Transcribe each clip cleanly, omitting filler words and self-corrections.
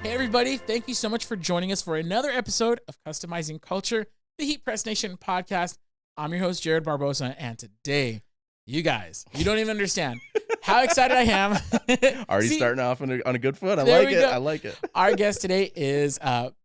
Hey, everybody. Thank you so much for joining us for another episode of Customizing Culture, the Heat Press Nation podcast. I'm your host, Jared Barbosa, and today, you guys, you don't even understand how excited I am. Already starting off on a good foot. I like it. Our guest today is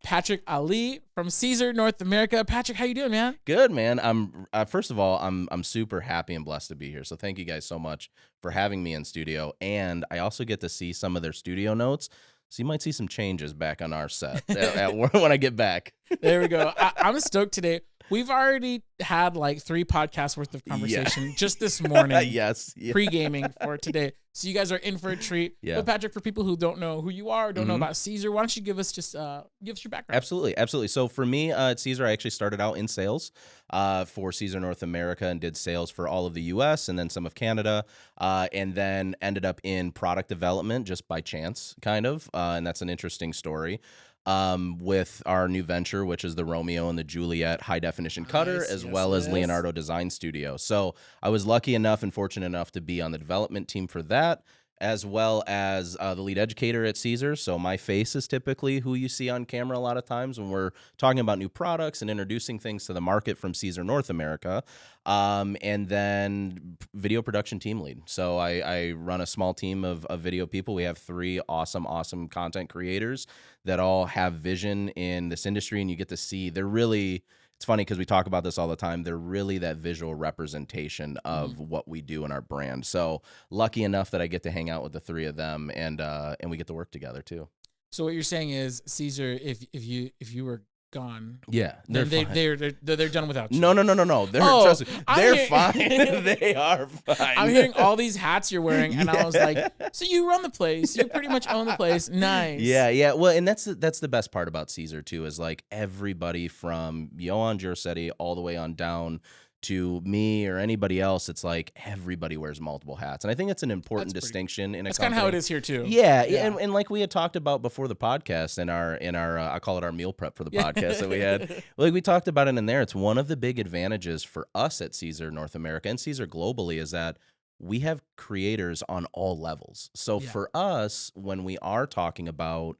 Patrick Ali from Siser, North America. Patrick, how you doing, man? Good, man. I'm first of all, I'm super happy and blessed to be here. So thank you guys so much for having me in studio. And I also get to see some of their studio notes. So you might see some changes back on our set when I get back. There we go. I'm stoked today. We've already had like 3 podcasts worth of conversation just this morning. Yes. Pre-gaming for today. So you guys are in for a treat. Yeah. But Patrick, for people who don't know who you are, don't know about Siser, why don't you give us your background? Absolutely. So for me at Siser, I actually started out in sales for Siser North America and did sales for all of the U.S. and then some of Canada, and then ended up in product development just by chance, kind of. And that's an interesting story. With our new venture, which is the Romeo and the Juliet high definition cutter, as well as Leonardo Design Studio. So I was lucky enough and fortunate enough to be on the development team for that, as well as the lead educator at Siser. So my face is typically who you see on camera a lot of times when we're talking about new products and introducing things to the market from Siser North America. And then video production team lead. So I run a small team of video people. We have 3 awesome content creators that all have vision in this industry, and you get to see they're really. It's funny because we talk about this all the time. They're really that visual representation of what we do in our brand. So lucky enough that I get to hang out with the 3 of them, and we get to work together too. So what you're saying is, Siser, if you were gone, yeah, they're done without you. No. Trust me, they're fine. They are fine. I'm hearing all these hats you're wearing, and I was like, so you run the place. You pretty much own the place. Nice. Yeah. Well, and that's the best part about Siser too, is like everybody from Johan Giorsetti all the way on down to me or anybody else, it's like everybody wears multiple hats. And I think it's an important distinction in a company. That's kind of how it is here too. Yeah. And like we had talked about before the podcast in our I call it our meal prep for the podcast that we had. Like we talked about it in there. It's one of the big advantages for us at Siser North America and Siser globally is that we have creators on all levels. So for us, when we are talking about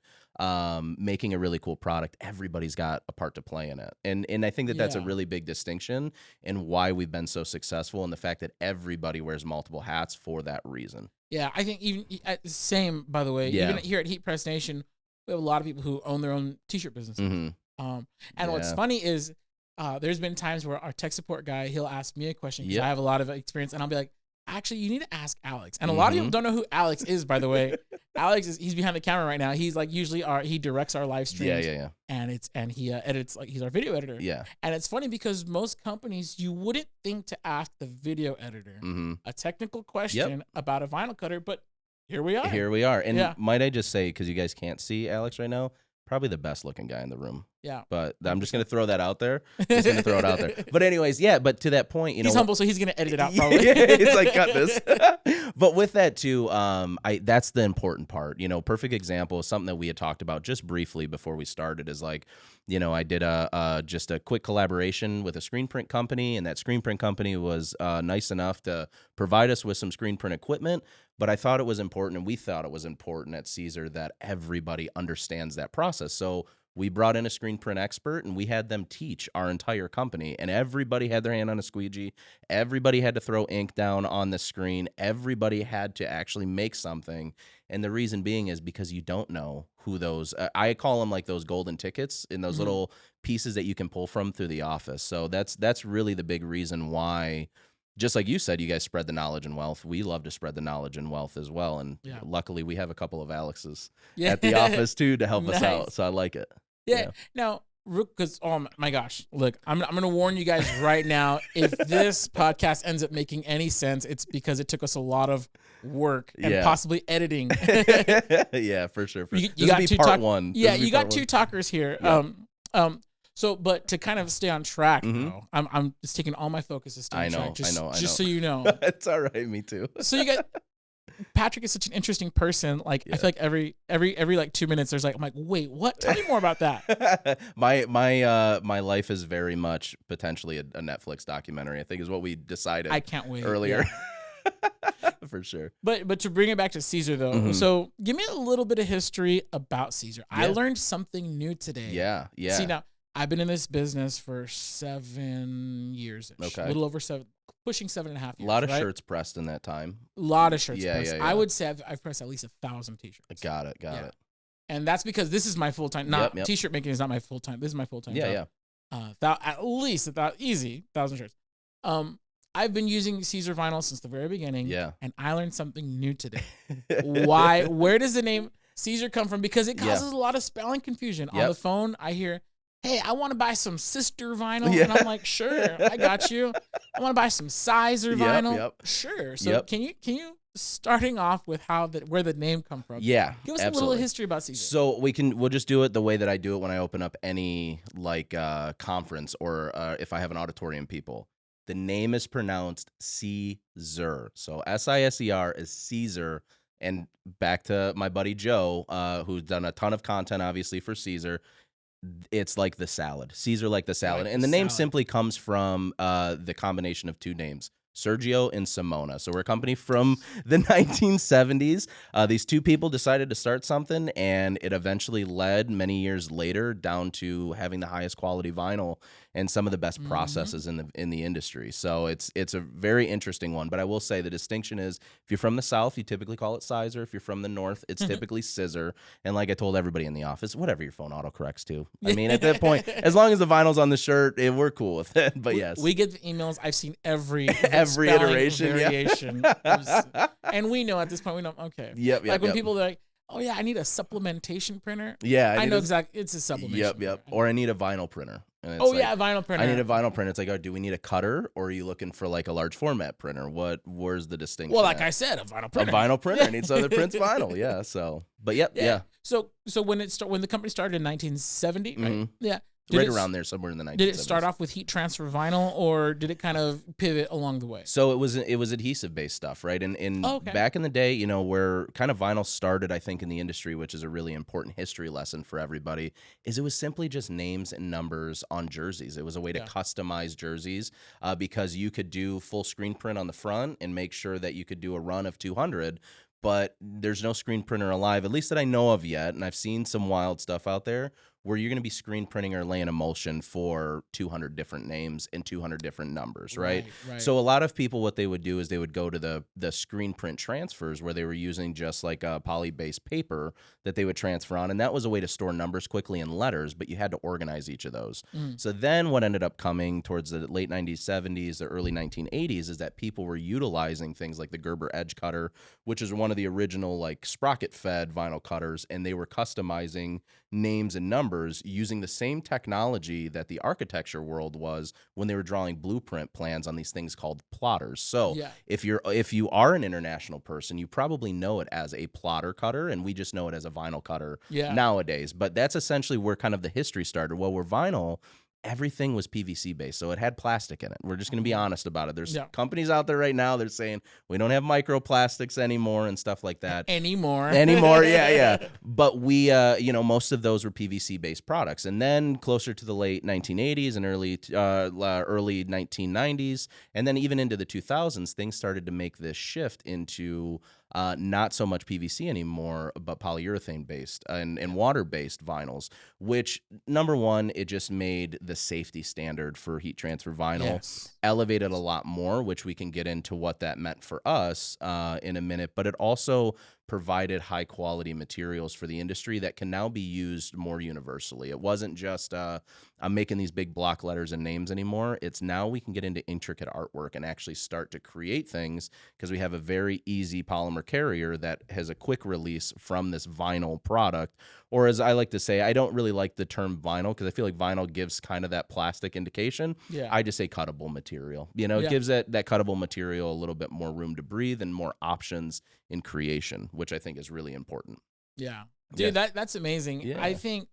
making a really cool product, everybody's got a part to play in it. And I think that that's a really big distinction in why we've been so successful, and the fact that everybody wears multiple hats for that reason. Yeah, I think even same, by the way, even here at Heat Press Nation, we have a lot of people who own their own t-shirt businesses. And what's funny is there's been times where our tech support guy, he'll ask me a question because I have a lot of experience, and I'll be like, actually, you need to ask Alex. And a lot of people don't know who Alex is, by the way. He's behind the camera right now. He's like usually he directs our live streams. Yeah. And he edits, like he's our video editor. Yeah. And it's funny because most companies, you wouldn't think to ask the video editor a technical question about a vinyl cutter, but here we are. And might I just say, because you guys can't see Alex right now, probably the best looking guy in the room. Yeah. But I'm just going to throw that out there. But anyways, but to that point, he's humble, so he's going to edit it out probably. It's like, cut this. But with that too, that's the important part. Perfect example is something that we had talked about just briefly before we started is like, I did just a quick collaboration with a screen print company, and that screen print company was nice enough to provide us with some screen print equipment. But I thought it was important, and we thought it was important at Siser that everybody understands that process. So we brought in a screen print expert, and we had them teach our entire company, and everybody had their hand on a squeegee. Everybody had to throw ink down on the screen. Everybody had to actually make something. And the reason being is because you don't know who those, I call them like those golden tickets in those little pieces that you can pull from through the office. So that's really the big reason why, just like you said, you guys spread the knowledge and wealth. We love to spread the knowledge and wealth as well. And luckily we have a couple of Alexes at the office too to help us out. So I like it. Yeah. Now, because, oh my gosh, look, I'm going to warn you guys right now. If this podcast ends up making any sense, it's because it took us a lot of work and possibly editing. Yeah, for sure. You got part one. Yeah, you got 2 talkers here. Yeah. So, but to kind of stay on track, though, I'm just taking all my focus to stay on track. I know. So you know. It's all right, me too. So you got Patrick is such an interesting person. Like I feel like every like 2 minutes, I'm like, wait, what? Tell me more about that. My life is very much potentially a Netflix documentary, I think is what we decided. I can't wait earlier. Yeah. For sure. But to bring it back to Siser though, so give me a little bit of history about Siser. Yeah. I learned something new today. Yeah. See, now I've been in this business for 7 years. Okay. A little over 7, pushing 7.5 years. A lot of shirts pressed in that time. A lot of shirts pressed. Yeah. I would say I've pressed at least 1,000 t-shirts. Got it. And that's because this is my full time. T-shirt making is not my full time. This is my full time job. At least 1,000 shirts. I've been using Siser vinyl since the very beginning. Yeah. And I learned something new today. Where does the name Siser come from? Because it causes a lot of spelling confusion. On the phone, I hear, hey, I want to buy some Sister vinyl. And I'm like, sure, I got you. I want to buy some Siser vinyl. Sure. So can you starting off with where the name come from? Yeah. Give us a little history about Siser. So we'll just do it the way that I do it when I open up any conference or if I have an auditorium people. The name is pronounced Siser. So Siser is Siser. And back to my buddy Joe, who's done a ton of content, obviously, for Siser. It's like the salad. Siser like the salad. And the name simply comes from the combination of two names, Sergio and Simona. So we're a company from the 1970s. These two people decided to start something, and it eventually led many years later down to having the highest quality vinyl and some of the best processes in the industry. So it's a very interesting one. But I will say the distinction is if you're from the South, you typically call it Siser. If you're from the North, it's typically Siser. And like I told everybody in the office, whatever your phone autocorrects to. I mean, at that point, as long as the vinyl's on the shirt, we're cool with it. But yes. We get the emails. I've seen every iteration, variation. And we know at this point, okay. Yep. When people are like, oh yeah, I need a supplementation printer. Yeah. I know exactly. It's a supplementation. Yep. Or I need a vinyl printer. And it's a vinyl printer. I need a vinyl printer. It's like, oh, do we need a cutter, or are you looking for like a large format printer? Where's the distinction? Well, like I said, a vinyl printer. A vinyl printer. I need something that prints vinyl. Yeah. So, but yeah. So when the company started in 1970, right? Yeah. Around there, somewhere in the 1970s. Did it start off with heat transfer vinyl, or did it kind of pivot along the way? So it was adhesive based stuff, right? And back in the day, where kind of vinyl started, I think, in the industry, which is a really important history lesson for everybody, is it was simply just names and numbers on jerseys. It was a way to customize jerseys because you could do full screen print on the front and make sure that you could do a run of 200. But there's no screen printer alive, at least that I know of yet, and I've seen some wild stuff out there where you're going to be screen printing or laying emulsion for 200 different names and 200 different numbers, right? So a lot of people, what they would do is they would go to the screen print transfers where they were using just like a poly-based paper that they would transfer on, and that was a way to store numbers quickly in letters, but you had to organize each of those. So then what ended up coming towards the late 90s, 70s, the early 1980s is that people were utilizing things like the Gerber Edge cutter, which is one of the original like sprocket-fed vinyl cutters, and they were customizing names and numbers using the same technology that the architecture world was when they were drawing blueprint plans on these things called plotters. So if you are an international person, you probably know it as a plotter cutter, and we just know it as a vinyl cutter nowadays. But that's essentially where kind of the history started. Well, where vinyl, everything was PVC based, so it had plastic in it. We're just going to be honest about it. There's companies out there right now that are saying we don't have microplastics anymore and stuff like that. Anymore, yeah. But we, most of those were PVC based products. And then closer to the late 1980s and early 1990s, and then even into the 2000s, things started to make this shift into not so much PVC anymore, but polyurethane based and water based vinyls, which number one, it just made the safety standard for heat transfer vinyl elevated a lot more, which we can get into what that meant for us in a minute. But it also provided high quality materials for the industry that can now be used more universally. It wasn't just I'm making these big block letters and names anymore. It's now we can get into intricate artwork and actually start to create things because we have a very easy polymer carrier that has a quick release from this vinyl product. Or as I like to say, I don't really like the term vinyl because I feel like vinyl gives kind of that plastic indication. I just say cuttable material. It gives that cuttable material a little bit more room to breathe and more options in creation, which I think is really important. Yeah. Dude, that's amazing. Yeah. I think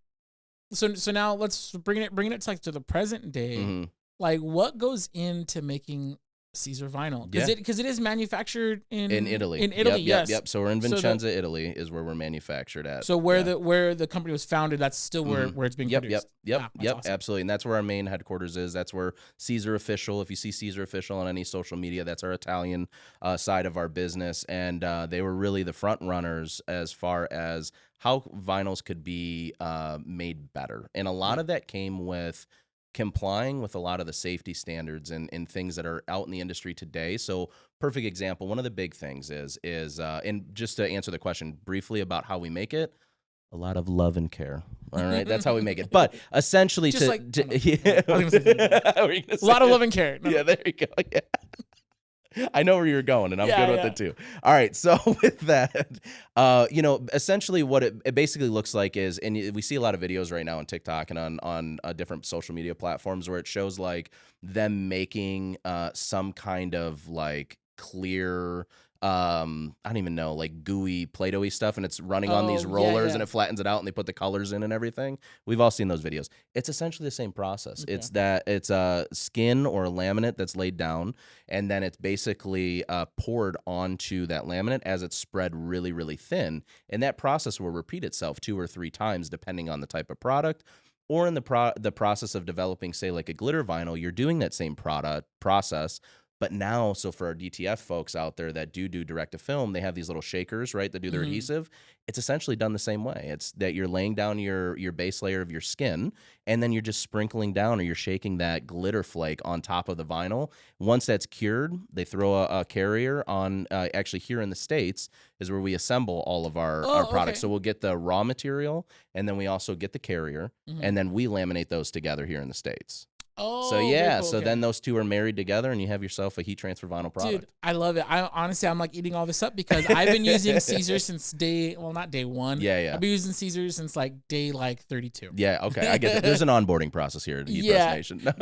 so now let's bring it to the present day. Like what goes into making Siser vinyl, Yeah. because it is manufactured in Italy. In Italy, yep, yes. Yep. So we're in Vincenza, Italy, is where we're manufactured at. So where the company was founded, that's still where it's being produced. Yep. Awesome. Absolutely. And that's where our main headquarters is. That's where Siser Official. If you see Siser Official on any social media, that's our Italian side of our business. And they were really the front runners as far as how vinyls could be made better. And a lot of that came with complying with a lot of the safety standards and things that are out in the industry today. So perfect example, one of the big things is and just to answer the question briefly about how we make it, a lot of love and care. All right, that's how we make it. But essentially, just a lot of love and care. Yeah, there you go. Yeah. I know where you're going, and I'm good with it too. All right, so with that, essentially what it basically looks like is, and we see a lot of videos right now on TikTok and on different social media platforms where it shows like them making some kind of like clear, I don't even know, like gooey Play-Doh-y stuff, and it's running on these rollers and it flattens it out and they put the colors in and everything. We've all seen those videos. It's essentially the same process. Okay. It's a skin or a laminate that's laid down, and then it's basically poured onto that laminate as it's spread really, really thin. And that process will repeat itself 2 or 3 times depending on the type of product. Or in the process of developing, say, like a glitter vinyl, you're doing that same process. But now, so for our DTF folks out there that do direct to film, they have these little shakers, right, that do their adhesive. It's essentially done the same way. It's that you're laying down your base layer of your skin, and then you're just sprinkling down or you're shaking that glitter flake on top of the vinyl. Once that's cured, they throw a carrier on, actually here in the States is where we assemble all of our products. Okay. So we'll get the raw material, and then we also get the carrier, and then we laminate those together here in the States. Oh, so yeah, cool. So then those two are married together, and you have yourself a heat transfer vinyl product. Dude, I love it. I'm like eating all this up because I've been using Siser since not day 1. Yeah. I've been using Siser since like day 32. Yeah, okay, I get it. There's an onboarding process here at Heat Press Nation.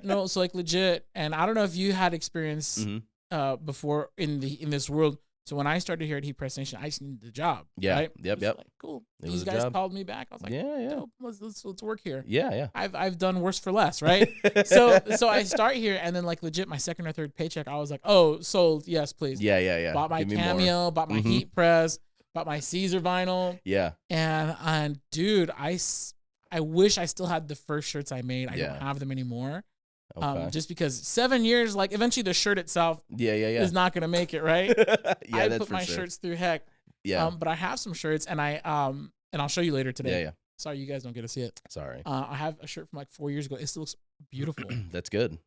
No, so like legit, and I don't know if you had experience before in this world. So when I started here at Heat Press Nation, I just needed the job. Yeah. Right? Yep. Like, cool. These guys called me back. I was like, yeah. Let's work here. Yeah. I've done worse for less, right? so I start here, and then like legit, my second or third paycheck, I was like, oh, sold. Yes, please. Yeah. Bought my Cameo, bought my Heat Press, bought my Siser vinyl. Yeah. And dude, I wish I still had the first shirts I made. I don't have them anymore. Okay. Just because 7 years, like eventually the shirt itself is not going to make it, right? I put my shirts through heck. Yeah. But I have some shirts, and and I'll show you later today. Yeah. Sorry, you guys don't get to see it. Sorry. I have a shirt from like 4 years ago. It still looks beautiful. That's good.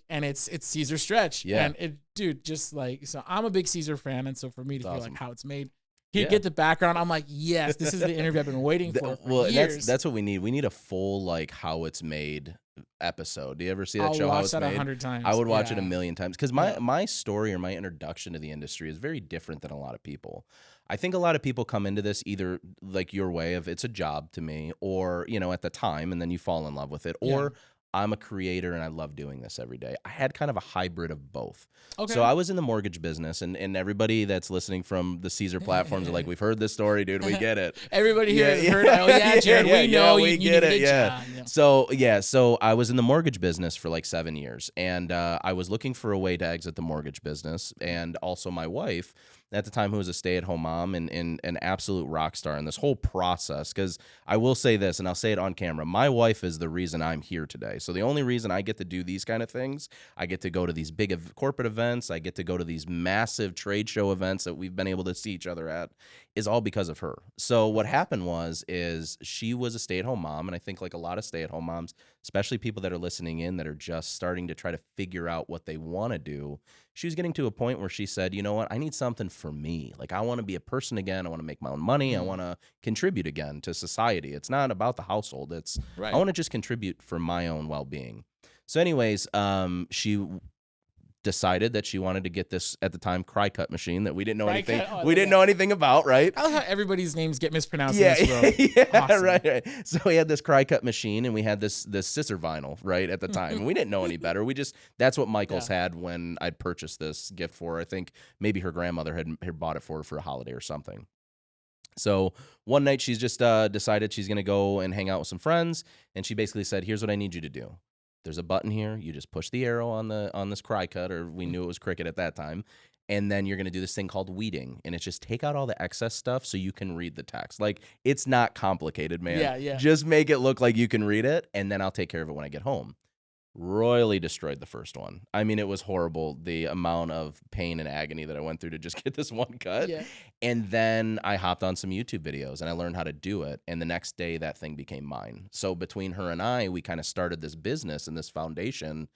And it's Siser stretch. Yeah. And it, dude, just like, so I'm a big Siser fan. And so for me to hear like how it's made, get the background, I'm like, yes, this is the interview I've been waiting for years. That's what we need. We need a full, like, how it's made episode. Do you ever see that show? I'll How watch It's Made? 100 times. I would watch it a million times because my story or my introduction to the industry is very different than a lot of people. I think a lot of people come into this either like your way of it's a job to me, or at the time, and then you fall in love with it, or I'm a creator and I love doing this every day. I had kind of a hybrid of both. Okay. So I was in the mortgage business, and everybody that's listening from the Siser platforms are like, we've heard this story, dude. We get it. Everybody here has heard, oh yeah, Jared, we know. We get it, yeah. So I was in the mortgage business for like 7 years, and I was looking for a way to exit the mortgage business, and also my wife, at the time, who was a stay-at-home mom and an absolute rock star in this whole process. Because I will say this, and I'll say it on camera, my wife is the reason I'm here today. So the only reason I get to do these kind of things, I get to go to these big corporate events, I get to go to these massive trade show events that we've been able to see each other at, is all because of her. So what happened is she was a stay-at-home mom, and I think like a lot of stay-at-home moms, especially people that are listening in that are just starting to try to figure out what they want to do, she was getting to a point where she said, you know what, I need something for me. Like, I want to be a person again. I want to make my own money. I want to contribute again to society. It's not about the household. It's I want to just contribute for my own well-being. So anyways, she decided that she wanted to get this, at the time, cry cut machine that we didn't know anything about, right? I love how everybody's names get mispronounced in this world. Awesome. Right. So we had this cry cut machine, and we had this Siser vinyl, right, at the time. And we didn't know any better. That's what Michael's had when I'd purchased this gift for her. I think maybe her grandmother had bought it for her for a holiday or something. So one night she's just decided she's going to go and hang out with some friends, and she basically said, here's what I need you to do. There's a button here. You just push the arrow on this cry cut, or we knew it was cricket at that time. And then you're going to do this thing called weeding, and it's just take out all the excess stuff so you can read the text. Like, it's not complicated, man. Yeah. Just make it look like you can read it, and then I'll take care of it when I get home. Royally destroyed the first one. I mean, it was horrible, the amount of pain and agony that I went through to just get this one cut. Yeah. And then I hopped on some YouTube videos and I learned how to do it. And the next day, that thing became mine. So between her and I, we kind of started this business and this foundation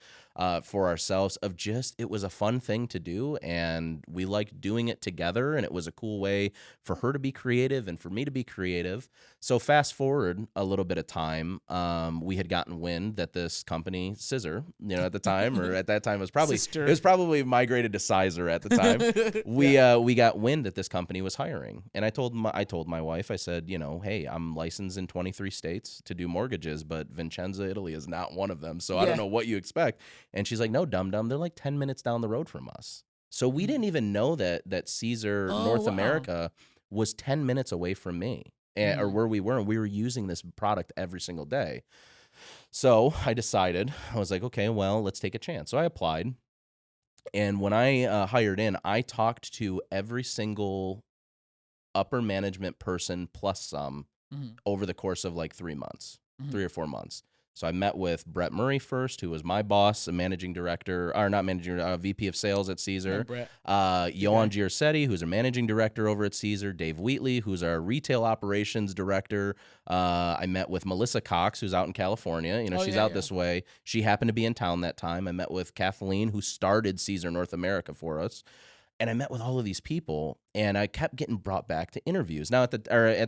for ourselves of just, it was a fun thing to do. And we liked doing it together. And it was a cool way for her to be creative and for me to be creative. So fast forward a little bit of time, we had gotten wind that this company, Siser, at the time, or at that time it was probably migrated to Siser at the time. We got wind that this company was hiring, and I told my wife, I said, hey, I'm licensed in 23 states to do mortgages, but Vicenza, Italy is not one of them, so I don't know what you expect. And she's like, no, dum they're like 10 minutes down the road from us. So we didn't even know that Siser North America was 10 minutes away from me, or where we were, and we were using this product every single day. So I decided, I was like, okay, well, let's take a chance. So I applied. And when I hired in, I talked to every single upper management person plus some over the course of like 3 months, 3 or 4 months. So I met with Brett Murray first, who was my boss, a managing director, or not managing, VP of sales at Siser. Johan Giorsetti, who's a managing director over at Siser. Dave Wheatley, who's our retail operations director. I met with Melissa Cox, who's out in California. She's out this way. She happened to be in town that time. I met with Kathleen, who started Siser North America for us. And I met with all of these people, and I kept getting brought back to interviews. Now, at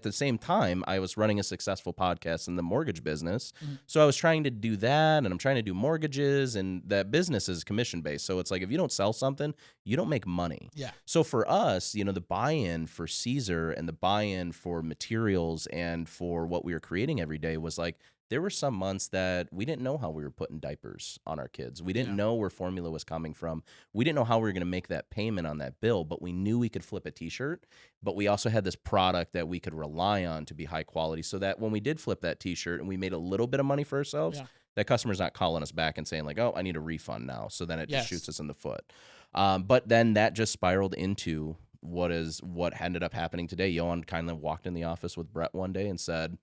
the same time, I was running a successful podcast in the mortgage business. So I was trying to do that, and I'm trying to do mortgages, and that business is commission-based. So it's like, if you don't sell something, you don't make money. Yeah. So for us, the buy-in for Siser and the buy-in for materials and for what we were creating every day was like, there were some months that we didn't know how we were putting diapers on our kids. We didn't know where formula was coming from. We didn't know how we were going to make that payment on that bill, but we knew we could flip a t-shirt. But we also had this product that we could rely on to be high quality, so that when we did flip that t-shirt and we made a little bit of money for ourselves, that customer's not calling us back and saying like, oh, I need a refund now. So then it just shoots us in the foot. But then that just spiraled into what ended up happening today. Johan kind of walked in the office with Brett one day and said,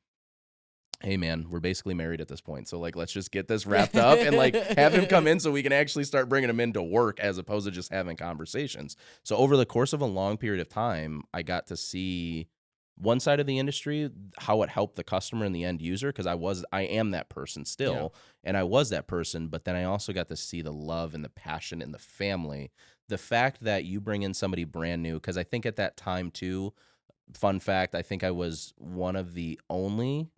hey man, we're basically married at this point. So like, let's just get this wrapped up and like have him come in so we can actually start bringing him into work as opposed to just having conversations. So over the course of a long period of time, I got to see one side of the industry, how it helped the customer and the end user. Cause I am that person still. And I was that person, but then I also got to see the love and the passion and the family, the fact that you bring in somebody brand new. Cause I think at that time too, fun fact, I think I was one of the only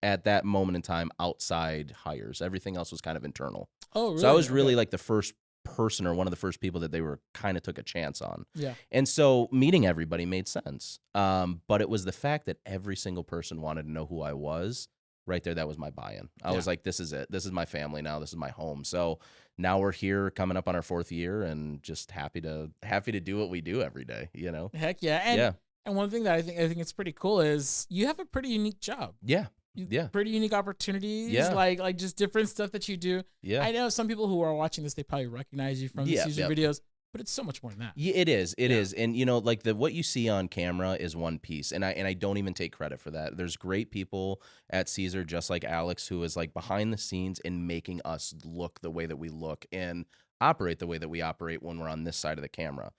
at that moment in time outside hires. Everything else was kind of internal. Oh, really? So I was really like the first person or one of the first people that they were kind of took a chance on. Yeah. And so meeting everybody made sense. But it was the fact that every single person wanted to know who I was right there. That was my buy-in. I was like, this is it. This is my family now. This is my home. So now we're here coming up on our 4th year and just happy to do what we do every day, Heck yeah. And one thing that I think it's pretty cool is you have a pretty unique job. Yeah. Pretty unique opportunities. Like just different stuff that you do. Yeah. I know some people who are watching this, they probably recognize you from the Siser videos, but it's so much more than that. Yeah, it is. It is. And like what you see on camera is one piece. And I don't even take credit for that. There's great people at Siser, just like Alex, who is like behind the scenes and making us look the way that we look and operate the way that we operate when we're on this side of the camera.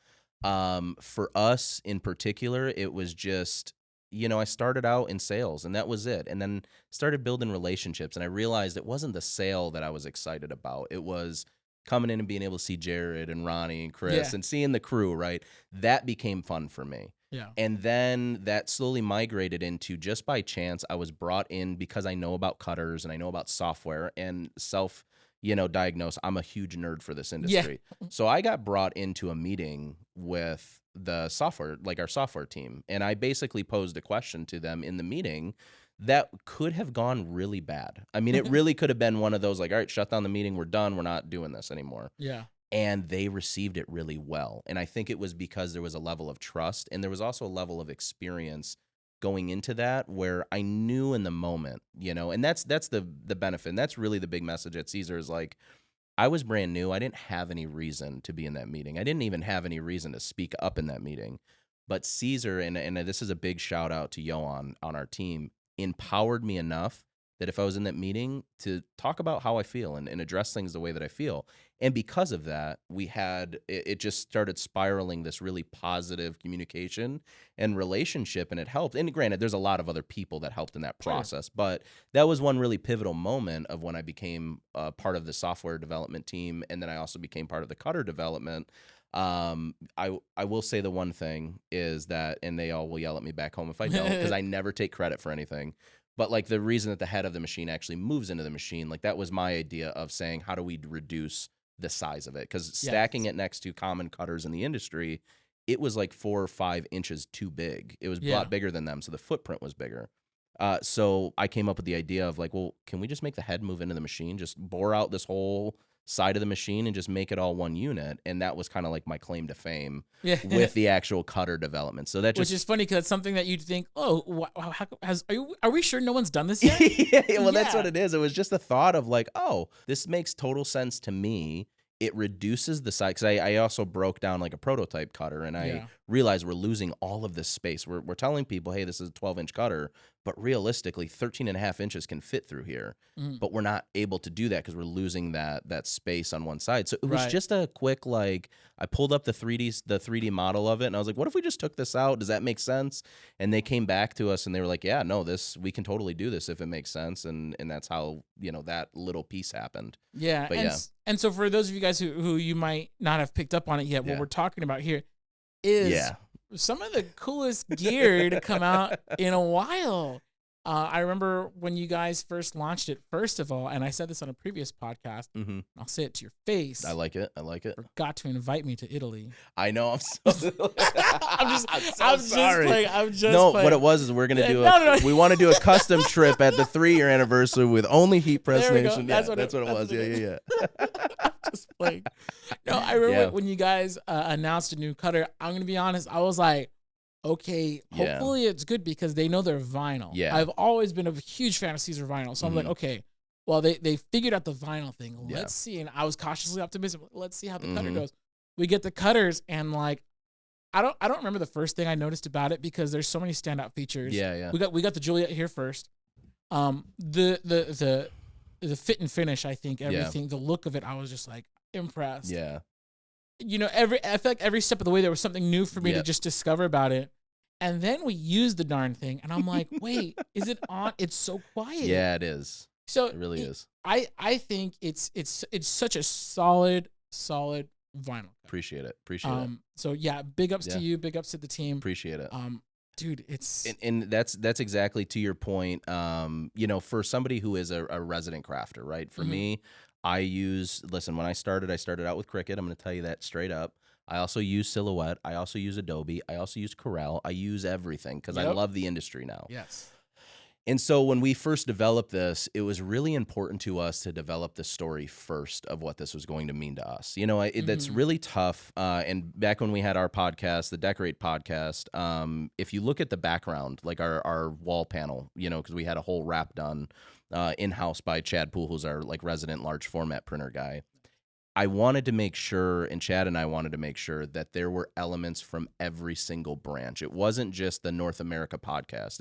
For us in particular, it was just, I started out in sales and that was it. And then started building relationships. And I realized it wasn't the sale that I was excited about. It was coming in and being able to see Jared and Ronnie and Chris and seeing the crew, right? That became fun for me. Yeah. And then that slowly migrated into, just by chance, I was brought in because I know about cutters and I know about software and diagnose. I'm a huge nerd for this industry. Yeah. So I got brought into a meeting with the software, like our software team. And I basically posed a question to them in the meeting that could have gone really bad. I mean, it really could have been one of those like, all right, shut down the meeting. We're done. We're not doing this anymore. Yeah. And they received it really well. And I think it was because there was a level of trust and there was also a level of experience going into that where I knew in the moment, and that's the benefit. And that's really the big message at Siser is like, I was brand new. I didn't have any reason to be in that meeting. I didn't even have any reason to speak up in that meeting. But Siser, and this is a big shout out to Yohan on our team, empowered me enough that if I was in that meeting to talk about how I feel and address things the way that I feel. And because of that, it just started spiraling this really positive communication and relationship, and it helped. And granted, there's a lot of other people that helped in that process, but that was one really pivotal moment of when I became part of the software development team, and then I also became part of the cutter development. I will say the one thing is that, and they all will yell at me back home if I don't, because I never take credit for anything. But like the reason that the head of the machine actually moves into the machine, like that was my idea of saying, how do we reduce the size of it? Because stacking it next to common cutters in the industry, it was like 4 or 5 inches too big. It was a lot bigger than them, so the footprint was bigger. So I came up with the idea of like, well, can we just make the head move into the machine, just bore out this whole side of the machine and just make it all one unit? And that was kind of like my claim to fame with the actual cutter development. So that just, which is funny because it's something that you'd think, oh, are we sure no one's done this yet? That's what it is. It was just the thought of like, oh, this makes total sense to me. It reduces the size, because I also broke down like a prototype cutter, and I realized we're losing all of this space. We're telling people, hey, this is a 12-inch cutter, but realistically, 13 and a half inches can fit through here. But we're not able to do that because we're losing that space on one side. So it was just a quick, like, I pulled up the 3D model of it, and I was like, what if we just took this out? Does that make sense? And they came back to us, and they were like, yeah, no, we can totally do this if it makes sense. And that's how, that little piece happened. Yeah. But and so for those of you guys who you might not have picked up on it yet, what we're talking about here is some of the coolest gear to come out in a while. I remember when you guys first launched it, first of all, and I said this on a previous podcast, I'll say it to your face. I like it. Forgot to invite me to Italy. I know. I'm so I'm sorry. Playing. What it was is we're going to do we want to do a custom trip at the 3-year anniversary with only Heat Press Nation. That's what it was. Yeah. I'm just playing. No, I remember when you guys announced a new cutter. I'm going to be honest. I was like, okay, hopefully it's good because they know they're vinyl. Yeah. I've always been a huge fan of Siser vinyl. So I'm like, okay, well, they figured out the vinyl thing. Let's see. And I was cautiously optimistic. Let's see how the cutter goes. We get the cutters, and like, I don't remember the first thing I noticed about it because there's so many standout features. Yeah. We got the Juliet here first. The fit and finish, I think, everything, the look of it, I was just like impressed. Yeah. I feel like every step of the way there was something new for me to just discover about it. And then we used the darn thing, and I'm like, wait, is it on? It's so quiet. Yeah, it is. So it really is. I think it's such a solid vinyl. Appreciate it. So yeah, big ups to you, big ups to the team. Appreciate it. Dude, it's and that's exactly to your point. For somebody who is a resident crafter, right? For me, when I started out with Cricut. I'm going to tell you that straight up. I also use Silhouette. I also use Adobe. I also use Corel. I use everything because I love the industry now. Yes. And so when we first developed this, it was really important to us to develop the story first of what this was going to mean to us. That's really tough. And back when we had our podcast, the Decorate podcast, if you look at the background, like our wall panel, because we had a whole wrap done in-house by Chad Poole, who's our like resident large format printer guy. I wanted to make sure, and Chad and I wanted to make sure that there were elements from every single branch. It wasn't just the North America podcast.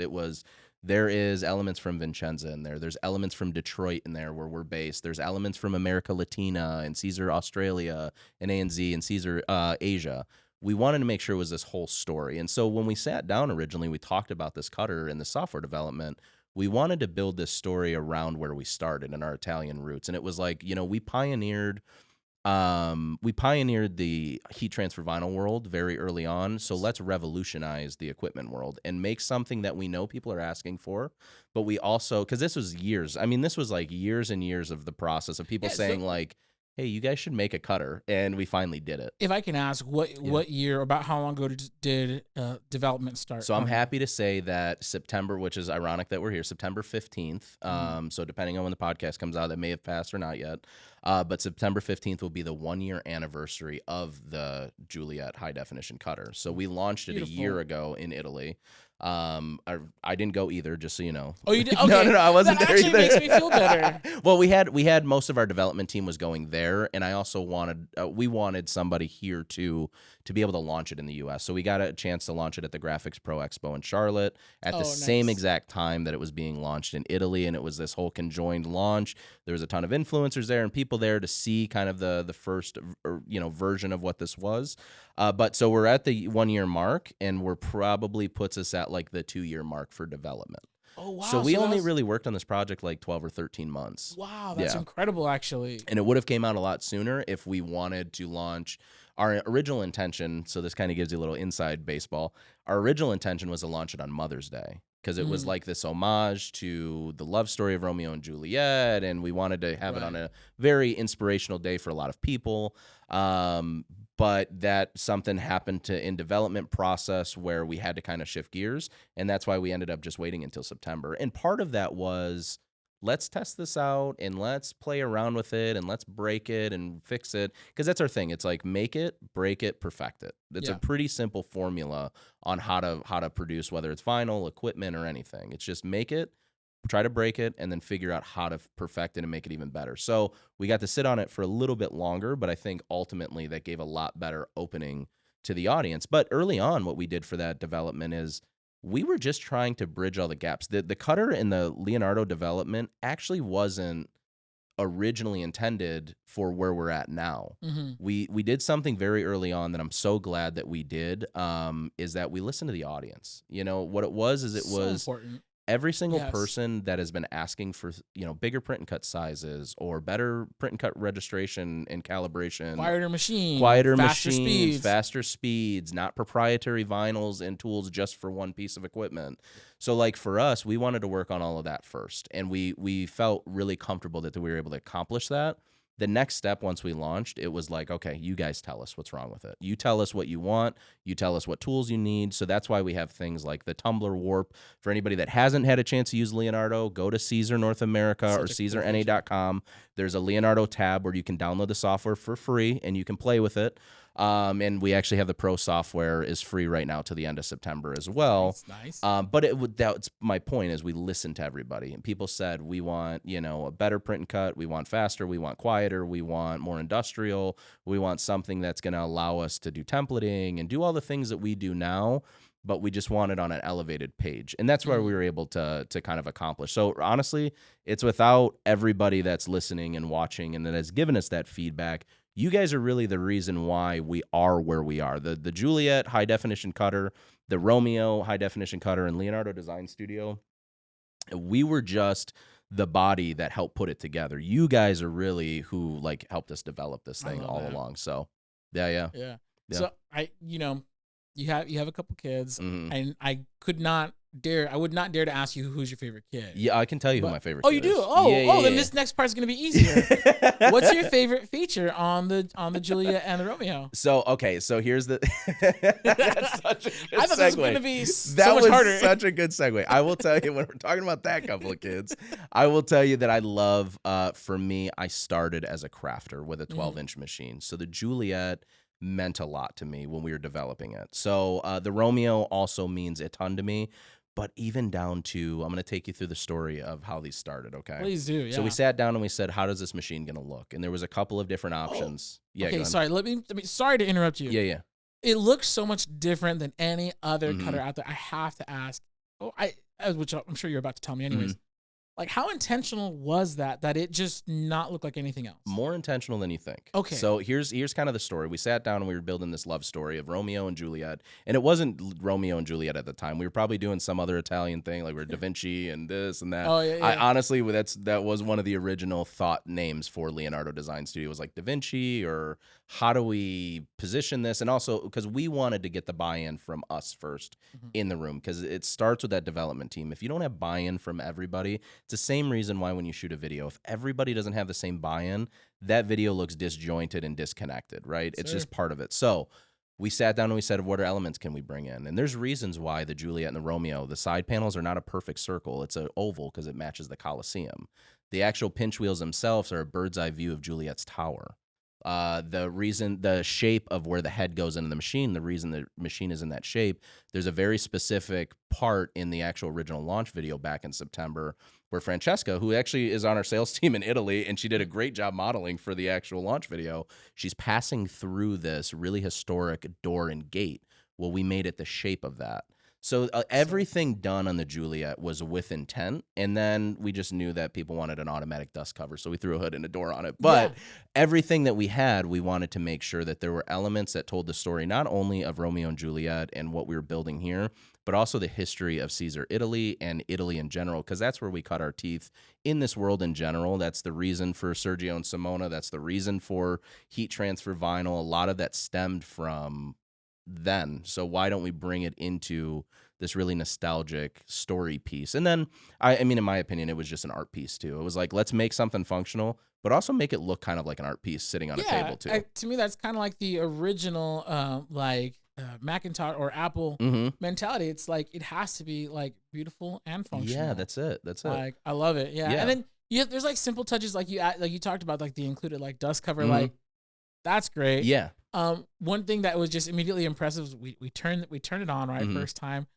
There is elements from Vincenza in there. There's elements from Detroit in there where we're based. There's elements from America Latina and Siser Australia and ANZ and Siser Asia. We wanted to make sure it was this whole story. And so when we sat down originally, we talked about this cutter and the software development. We wanted to build this story around where we started in our Italian roots. And it was like, we pioneered the heat transfer vinyl world very early on. So let's revolutionize the equipment world and make something that we know people are asking for. But we also, because this was years. I mean, this was like years and years of the process of people saying like, hey, you guys should make a cutter. And we finally did it. If I can ask, what year, about how long ago did development start? So I'm happy to say that September, which is ironic that we're here, September 15th. So depending on when the podcast comes out, that may have passed or not yet. But September 15th will be the 1-year anniversary of the Juliet high definition cutter. So we launched it a year ago in Italy. I didn't go either, just so you know. Oh, you did? Okay. No, I wasn't that there either. That actually makes me feel better. Well, we had most of our development team was going there, and I also we wanted somebody here to be able to launch it in the U.S. So we got a chance to launch it at the Graphics Pro Expo in Charlotte at the same exact time that it was being launched in Italy, and it was this whole conjoined launch. There was a ton of influencers there and people there to see kind of the first version of what this was. But so we're at the 1 year mark, and we're probably puts us at like the 2 year mark for development. Oh, wow. So we only really worked on this project like 12 or 13 months. Wow, that's incredible, actually. And it would have came out a lot sooner if we wanted to launch. Our original intention, so this kind of gives you a little inside baseball, our original intention was to launch it on Mother's Day, because it was like this homage to the love story of Romeo and Juliet, and we wanted to have it on a very inspirational day for a lot of people. But that something happened in development process where we had to kind of shift gears, and that's why we ended up just waiting until September. And part of that was, let's test this out and let's play around with it and let's break it and fix it, because that's our thing. It's like make it, break it, perfect it. It's a pretty simple formula on how to produce, whether it's vinyl, equipment, or anything. It's just make it, try to break it, and then figure out how to perfect it and make it even better. So we got to sit on it for a little bit longer, but I think ultimately that gave a lot better opening to the audience. But early on, what we did for that development is we were just trying to bridge all the gaps. The cutter in the Leonardo development actually wasn't originally intended for where we're at now. We did something very early on that I'm so glad that we did, is that we listened to the audience. What it was is was important. Every single person that has been asking for, bigger print and cut sizes or better print and cut registration and calibration, faster speeds, not proprietary vinyls and tools just for one piece of equipment. So like for us, we wanted to work on all of that first, and we felt really comfortable that we were able to accomplish that. The next step, once we launched, it was like, okay, you guys tell us what's wrong with it. You tell us what you want. You tell us what tools you need. So that's why we have things like the Tumbler Warp. For anybody that hasn't had a chance to use Leonardo, go to Siser North America or CaesarNA.com. There's a Leonardo tab where you can download the software for free and you can play with it. And we actually have the pro software is free right now to the end of September as well. That's nice. But that's my point, is we listened to everybody, and people said, we want, a better print and cut. We want faster. We want quieter. We want more industrial. We want something that's going to allow us to do templating and do all the things that we do now, but we just want it on an elevated page. And that's where we were able to kind of accomplish. So honestly, it's without everybody that's listening and watching and that has given us that feedback. You guys are really the reason why we are where we are. The Juliet high definition cutter, the Romeo high definition cutter, and Leonardo Design Studio, we were just the body that helped put it together. You guys are really who helped us develop this thing all along. So yeah. So you have a couple kids, and I would not dare to ask you who's your favorite kid. Yeah, I can tell you who my favorite kid you do? is. Yeah. Then this next part's going to be easier. What's your favorite feature on the Juliet and the Romeo? So here's the that's such a good I thought segue. this was going to be that much was harder. Such a good segue. I will tell you, when we're talking about that couple of kids, I will tell you that I love, for me, I started as a crafter with a 12-inch machine. So the Juliet meant a lot to me when we were developing it. So the Romeo also means a ton to me. But even down to, I'm going to take you through the story of how these started, okay? Please do, yeah. So we sat down and we said, how does this machine going to look? And there was a couple of different options. Okay, sorry. Let me. Sorry to interrupt you. Yeah. It looks so much different than any other cutter out there. I have to ask. Which I'm sure you're about to tell me anyways. How intentional was that it just not look like anything else? More intentional than you think. Okay. So here's kind of the story. We sat down and we were building this love story of Romeo and Juliet. And it wasn't Romeo and Juliet at the time. We were probably doing some other Italian thing, like we were Da Vinci and this and that. Oh, yeah. I honestly, that was one of the original thought names for Leonardo Design Studio, was like Da Vinci, or how do we position this? And also because we wanted to get the buy-in from us first in the room, because it starts with that development team. If you don't have buy-in from everybody, it's the same reason why when you shoot a video, if everybody doesn't have the same buy-in, that video looks disjointed and disconnected, right? It's just part of it. So we sat down and we said, what are elements can we bring in? And there's reasons why the Juliet and the Romeo, the side panels are not a perfect circle. It's an oval because it matches the Colosseum. The actual pinch wheels themselves are a bird's eye view of Juliet's tower. The shape of where the head goes into the machine, the reason the machine is in that shape, there's a very specific part in the actual original launch video back in September where Francesca, who actually is on our sales team in Italy, and she did a great job modeling for the actual launch video, she's passing through this really historic door and gate. Well, we made it the shape of that. So everything done on the Juliet was with intent, and then we just knew that people wanted an automatic dust cover, so we threw a hood and a door on it. But everything that we had, we wanted to make sure that there were elements that told the story not only of Romeo and Juliet and what we were building here, but also the history of Siser Italy and Italy in general, because that's where we cut our teeth in this world in general. That's the reason for Sergio and Simona. That's the reason for heat transfer vinyl. A lot of that stemmed from then. So why don't we bring it into this really nostalgic story piece? And then, I mean, in my opinion, it was just an art piece too. It was like, let's make something functional, but also make it look kind of like an art piece sitting on a table too. To me, that's kind of like the original, Macintosh or Apple mentality. It's like, it has to be like beautiful and functional. Yeah, that's it. Like, I love it. Yeah. And then there's like simple touches, like you talked about, like the included like dust cover, like that's great. Yeah. One thing that was just immediately impressive was we turned it on first time.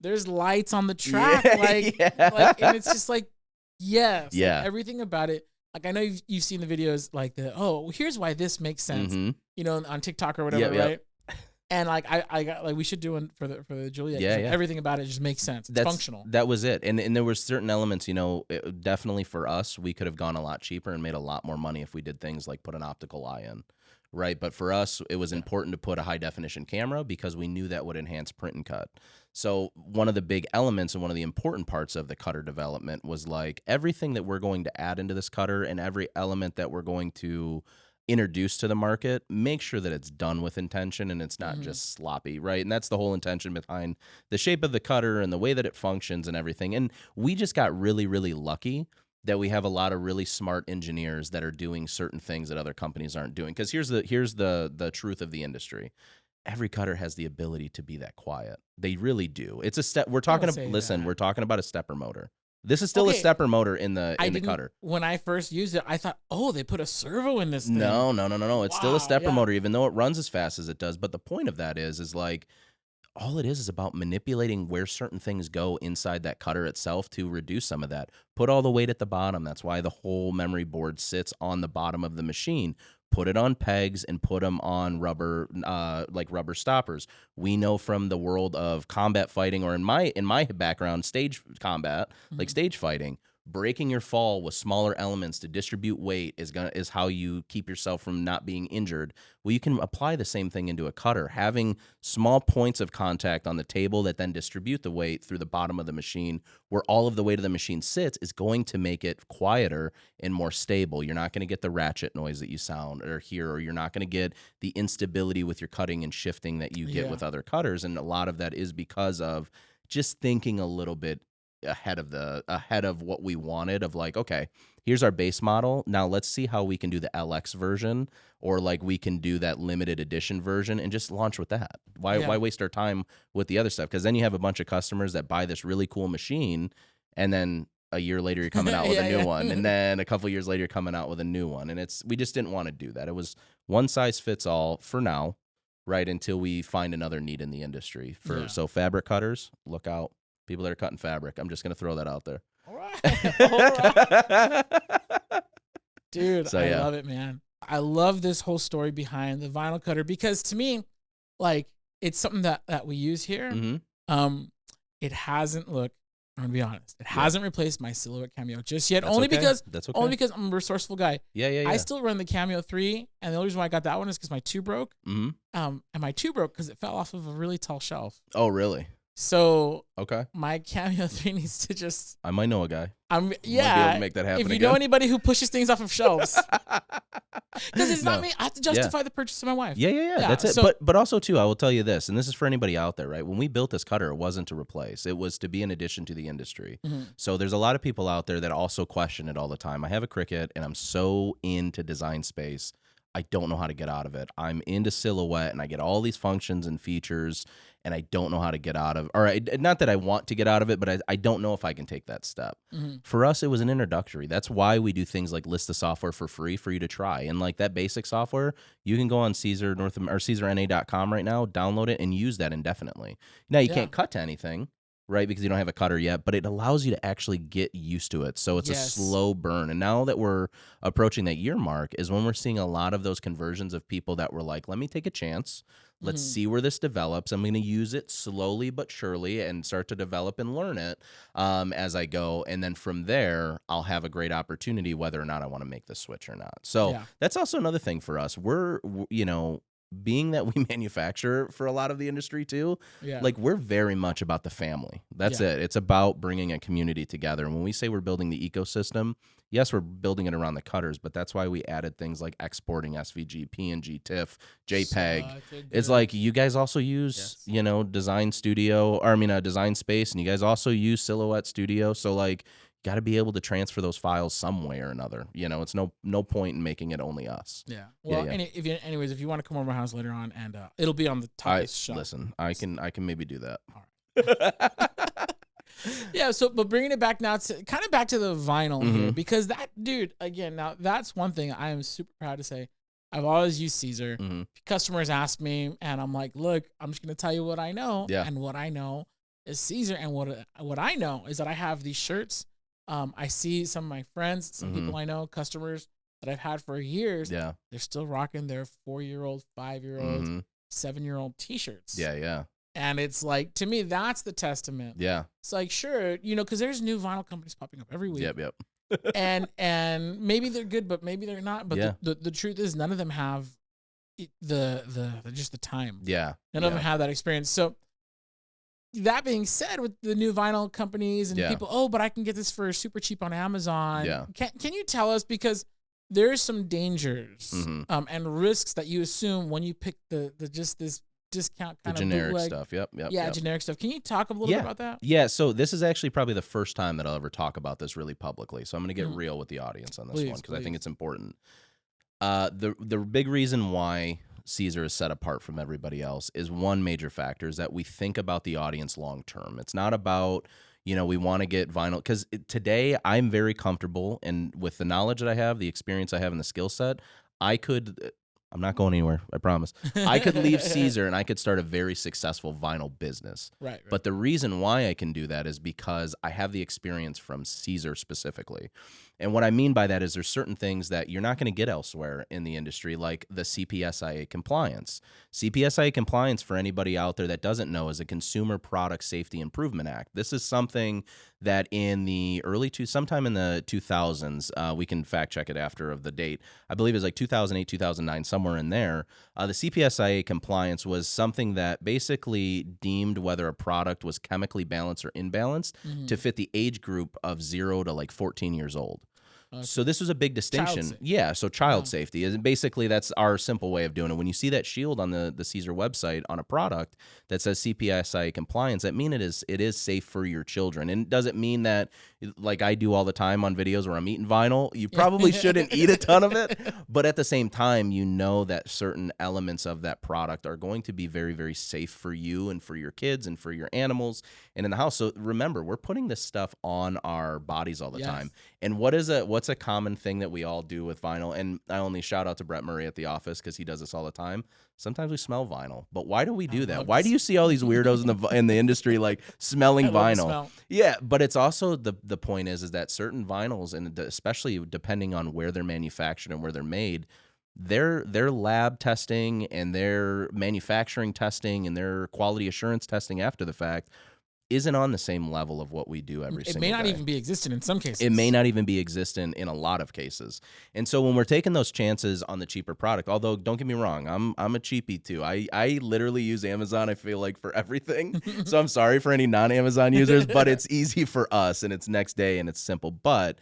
There's lights on the track, like, and it's just like, yes, like everything about it. Like, I know you've seen the videos, like here's why this makes sense, on TikTok or whatever, right? And like I got, like, we should do one for the Juliet. Like, everything about it just makes sense. It's functional. That was it. And there were certain elements, definitely for us, we could have gone a lot cheaper and made a lot more money if we did things like put an optical eye in. Right. But for us, it was important to put a high definition camera because we knew that would enhance print and cut. So one of the big elements and one of the important parts of the cutter development was like everything that we're going to add into this cutter and every element that we're going to introduce to the market, make sure that it's done with intention and it's not just sloppy. Right. And that's the whole intention behind the shape of the cutter and the way that it functions and everything. And we just got really, really lucky that we have a lot of really smart engineers that are doing certain things that other companies aren't doing. Because here's the truth of the industry. Every cutter has the ability to be that quiet. They really do. It's a step. We're talking about a stepper motor. This is still a stepper motor in the cutter. When I first used it, I thought, they put a servo in this thing. No. It's still a stepper motor, even though it runs as fast as it does. But the point of that is like, all it is about manipulating where certain things go inside that cutter itself to reduce some of that. Put all the weight at the bottom. That's why the whole memory board sits on the bottom of the machine. Put it on pegs and put them on rubber, like rubber stoppers. We know from the world of combat fighting, or in my background, stage combat, like stage fighting, breaking your fall with smaller elements to distribute weight is how you keep yourself from not being injured. Well, you can apply the same thing into a cutter. Having small points of contact on the table that then distribute the weight through the bottom of the machine, where all of the weight of the machine sits, is going to make it quieter and more stable. You're not going to get the ratchet noise that you sound or hear, or you're not going to get the instability with your cutting and shifting that you get with other cutters. And a lot of that is because of just thinking a little bit ahead of what we wanted, of like, okay, here's our base model. Now let's see how we can do the LX version, or like we can do that limited edition version and just launch with that. Why waste our time with the other stuff? Because then you have a bunch of customers that buy this really cool machine, and then a year later you're coming out with a new one, and then a couple years later you're coming out with a new one. And we just didn't want to do that. It was one size fits all for now, right, until we find another need in the industry. So fabric cutters, look out. People that are cutting fabric. I'm just going to throw that out there. All right. Dude, I love it, man. I love this whole story behind the vinyl cutter, because to me, like, it's something that we use here. It hasn't, I'm going to be honest, it hasn't replaced my Silhouette Cameo just yet. Only because I'm a resourceful guy. Yeah. I still run the Cameo 3, and the only reason why I got that one is because my 2 broke. And my 2 broke because it fell off of a really tall shelf. Oh, really? So my Cameo 3 needs to just... I might know a guy. Might be able to make that happen if you know anybody who pushes things off of shelves. Because it's not me. I have to justify the purchase to my wife. Yeah. That's it. So, but also, too, I will tell you this, and this is for anybody out there, right? When we built this cutter, it wasn't to replace. It was to be an addition to the industry. So there's a lot of people out there that also question it all the time. I have a Cricut, and I'm so into design space. I don't know how to get out of it. I'm into silhouette and I get all these functions and features and I don't know how to get out of, not that I want to get out of it, but I don't know if I can take that step. Mm-hmm. For us, it was an introductory. That's why we do things like list the software for free for you to try. And like that basic software, you can go on CaesarNA.com right now, download it and use that indefinitely. Now you can't cut to anything, right? Because you don't have a cutter yet, but it allows you to actually get used to it. So it's a slow burn. And now that we're approaching that year mark is when we're seeing a lot of those conversions of people that were like, let me take a chance. Let's see where this develops. I'm going to use it slowly but surely and start to develop and learn it as I go. And then from there, I'll have a great opportunity whether or not I want to make the switch or not. So that's also another thing for us. We're, being that we manufacture for a lot of the industry too, like we're very much about the family. That's it. It's about bringing a community together. And when we say we're building the ecosystem, yes, we're building it around the cutters, but that's why we added things like exporting SVG, PNG, TIFF, JPEG. It's like you guys also use, Design Studio, Design Space, and you guys also use Silhouette Studio. So like, got to be able to transfer those files some way or another. It's no point in making it only us. Yeah. Well, anyways, if you want to come over to my house later on, and it'll be on the top of the shop. Listen, I can maybe do that. All right. Yeah. So, but bringing it back now to kind of back to the vinyl here, because that dude again. Now that's one thing I am super proud to say. I've always used Siser. Customers ask me, and I'm like, look, I'm just gonna tell you what I know, and what I know is Siser, and what I know is that I have these shirts. I see some of my friends, some people I know, customers that I've had for years. Yeah. They're still rocking their 4-year-old, 5-year-old, 7-year-old T-shirts. Yeah, yeah. And it's like, to me, that's the testament. Yeah. It's like, sure, because there's new vinyl companies popping up every week. Yep. and maybe they're good, but maybe they're not. But the truth is, none of them have the just the time. Yeah. None of them have that experience. So that being said, with the new vinyl companies and people, but I can get this for super cheap on Amazon. Yeah. Can you tell us, because there's some dangers and risks that you assume when you pick the just this discount kind of generic bootleg stuff. Yep. Generic stuff. Can you talk a little bit about that? Yeah. So this is actually probably the first time that I'll ever talk about this really publicly. So I'm going to get real with the audience on this one because I think it's important. The big reason why Siser is set apart from everybody else is one major factor is that we think about the audience long term. It's not about, we want to get vinyl, because today I'm very comfortable, and with the knowledge that I have, the experience I have, and the skill set, I'm not going anywhere, I promise. I could leave Siser and I could start a very successful vinyl business. Right. But the reason why I can do that is because I have the experience from Siser specifically. And what I mean by that is there's certain things that you're not going to get elsewhere in the industry, like the CPSIA compliance. CPSIA compliance, for anybody out there that doesn't know, is a Consumer Product Safety Improvement Act. This is something that in the sometime in the 2000s, we can fact check it after of the date. I believe it was like 2008, 2009, somewhere in there. The CPSIA compliance was something that basically deemed whether a product was chemically balanced or imbalanced to fit the age group of 0 to like 14 years old. So this was a big distinction. So child safety is basically, that's our simple way of doing it. When you see that shield on the Siser website on a product that says CPSIA compliance, that means it is safe for your children. And does it mean that, like I do all the time on videos where I'm eating vinyl, you probably shouldn't eat a ton of it, but at the same time, that certain elements of that product are going to be very, very safe for you and for your kids and for your animals and in the house. So remember, we're putting this stuff on our bodies all the time. And what's a common thing that we all do with vinyl? And I only shout out to Brett Murray at the office because he does this all the time. Sometimes we smell vinyl, but why do we do that? Why do you see all these weirdos in the industry like smelling vinyl? Yeah, but it's also the point is that certain vinyls, and especially depending on where they're manufactured and where they're made, their lab testing and their manufacturing testing and their quality assurance testing after the fact isn't on the same level of what we do every single day. It may not even be existent in some cases. It may not even be existent in a lot of cases. And so when we're taking those chances on the cheaper product, although don't get me wrong, I'm a cheapie too. I literally use Amazon, I feel like, for everything. So I'm sorry for any non-Amazon users, but it's easy for us and it's next day and it's simple. But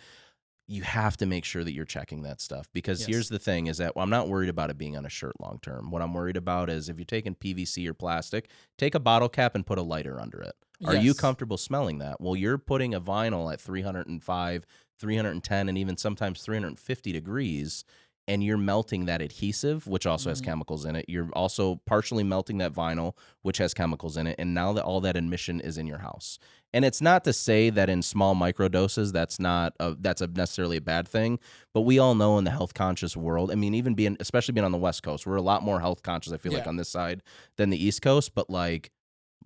you have to make sure that you're checking that stuff, because here's the thing is that I'm not worried about it being on a shirt long term. What I'm worried about is if you're taking PVC or plastic, take a bottle cap and put a lighter under it. Are you comfortable smelling that? Well, you're putting a vinyl at 305, 310, and even sometimes 350 degrees. and you're melting that adhesive, which also has chemicals in it. You're also partially melting that vinyl, which has chemicals in it. And now that all that emission is in your house. And it's not to say that in small microdoses, that's necessarily a bad thing. But we all know in the health conscious world, I mean, especially being on the West Coast, we're a lot more health conscious, I feel like, on this side than the East Coast. But like,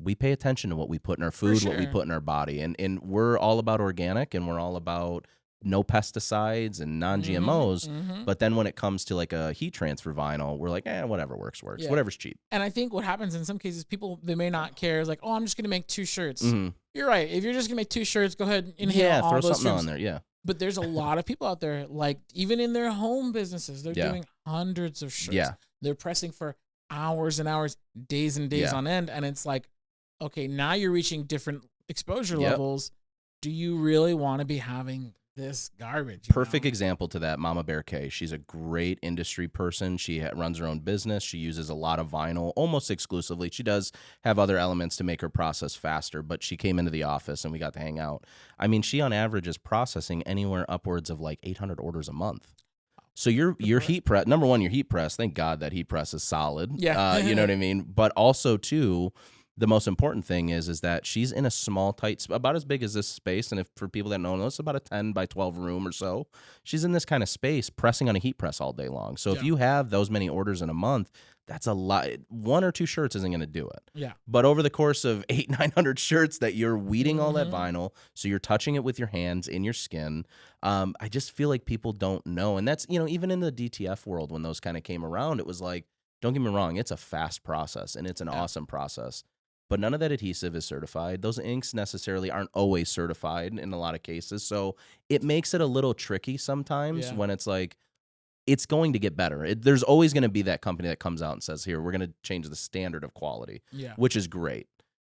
we pay attention to what we put in our food, what we put in our body. And we're all about organic, and we're all about no pesticides and non-GMOs. But then when it comes to like a heat transfer vinyl, we're like, whatever works. Whatever's cheap. And I think what happens in some cases, people, they may not care. It's like, oh, I'm just going to make 2 shirts. You're right. If you're just going to make 2 shirts, go ahead and inhale all throw those something fumes. on there. Yeah. But there's a lot of people out there, like even in their home businesses, they're doing hundreds of shirts. Yeah. They're pressing for hours and hours, days and days on end. And it's like, okay, now you're reaching different exposure levels. Do you really want to be having this garbage? Perfect example to that, Mama Bear K. She's a great industry person. She runs her own business. She uses a lot of vinyl, almost exclusively. She does have other elements to make her process faster, but she came into the office and we got to hang out. I mean, she on average is processing anywhere upwards of like 800 orders a month. So your heat press, number one, your heat press, thank God that heat press is solid. Yeah. You know what I mean? But also, too, the most important thing is that she's in a small, tight, about as big as this space. And if for people that don't know, it's about a 10 by 12 room or so. She's in this kind of space pressing on a heat press all day long. So if you have those many orders in a month, that's a lot. 1 or 2 shirts isn't going to do it. Yeah. But over the course of 800-900 shirts that you're weeding all that vinyl, so you're touching it with your hands in your skin. I just feel like people don't know. And that's, even in the DTF world, when those kind of came around, it was like, don't get me wrong, it's a fast process and it's an awesome process. But none of that adhesive is certified. Those inks necessarily aren't always certified in a lot of cases. So it makes it a little tricky sometimes when it's like, it's going to get better. There's always going to be that company that comes out and says, here, we're going to change the standard of quality, which is great.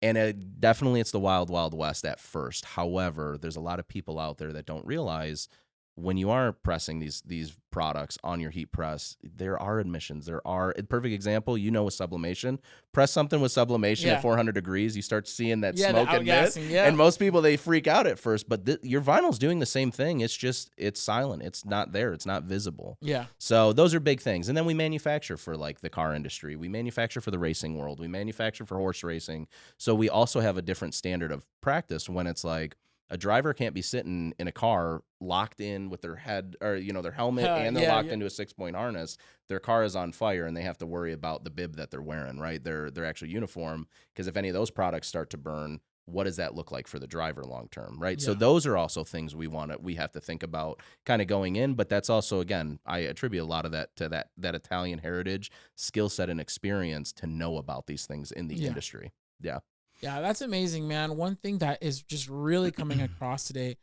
And definitely it's the wild, wild west at first. However, there's a lot of people out there that don't realize when you are pressing these products on your heat press, there are emissions. There are a perfect example, with sublimation. Press something with sublimation at 400 degrees, you start seeing that smoke and mist. And most people, they freak out at first, but your vinyl's doing the same thing. It's just, it's silent. It's not there. It's not visible. Yeah. So those are big things. And then we manufacture for like the car industry. We manufacture for the racing world. We manufacture for horse racing. So we also have a different standard of practice when it's like, a driver can't be sitting in a car locked in with their head or, their helmet and they're locked into a 6-point harness. Their car is on fire and they have to worry about the bib that they're wearing, right? Their actual uniform. Because if any of those products start to burn, what does that look like for the driver long term, right? So those are also things we have to think about kind of going in. But that's also, again, I attribute a lot of that to that Italian heritage, skill set, and experience to know about these things in the industry. Yeah. Yeah, that's amazing, man. One thing that is just really coming across today,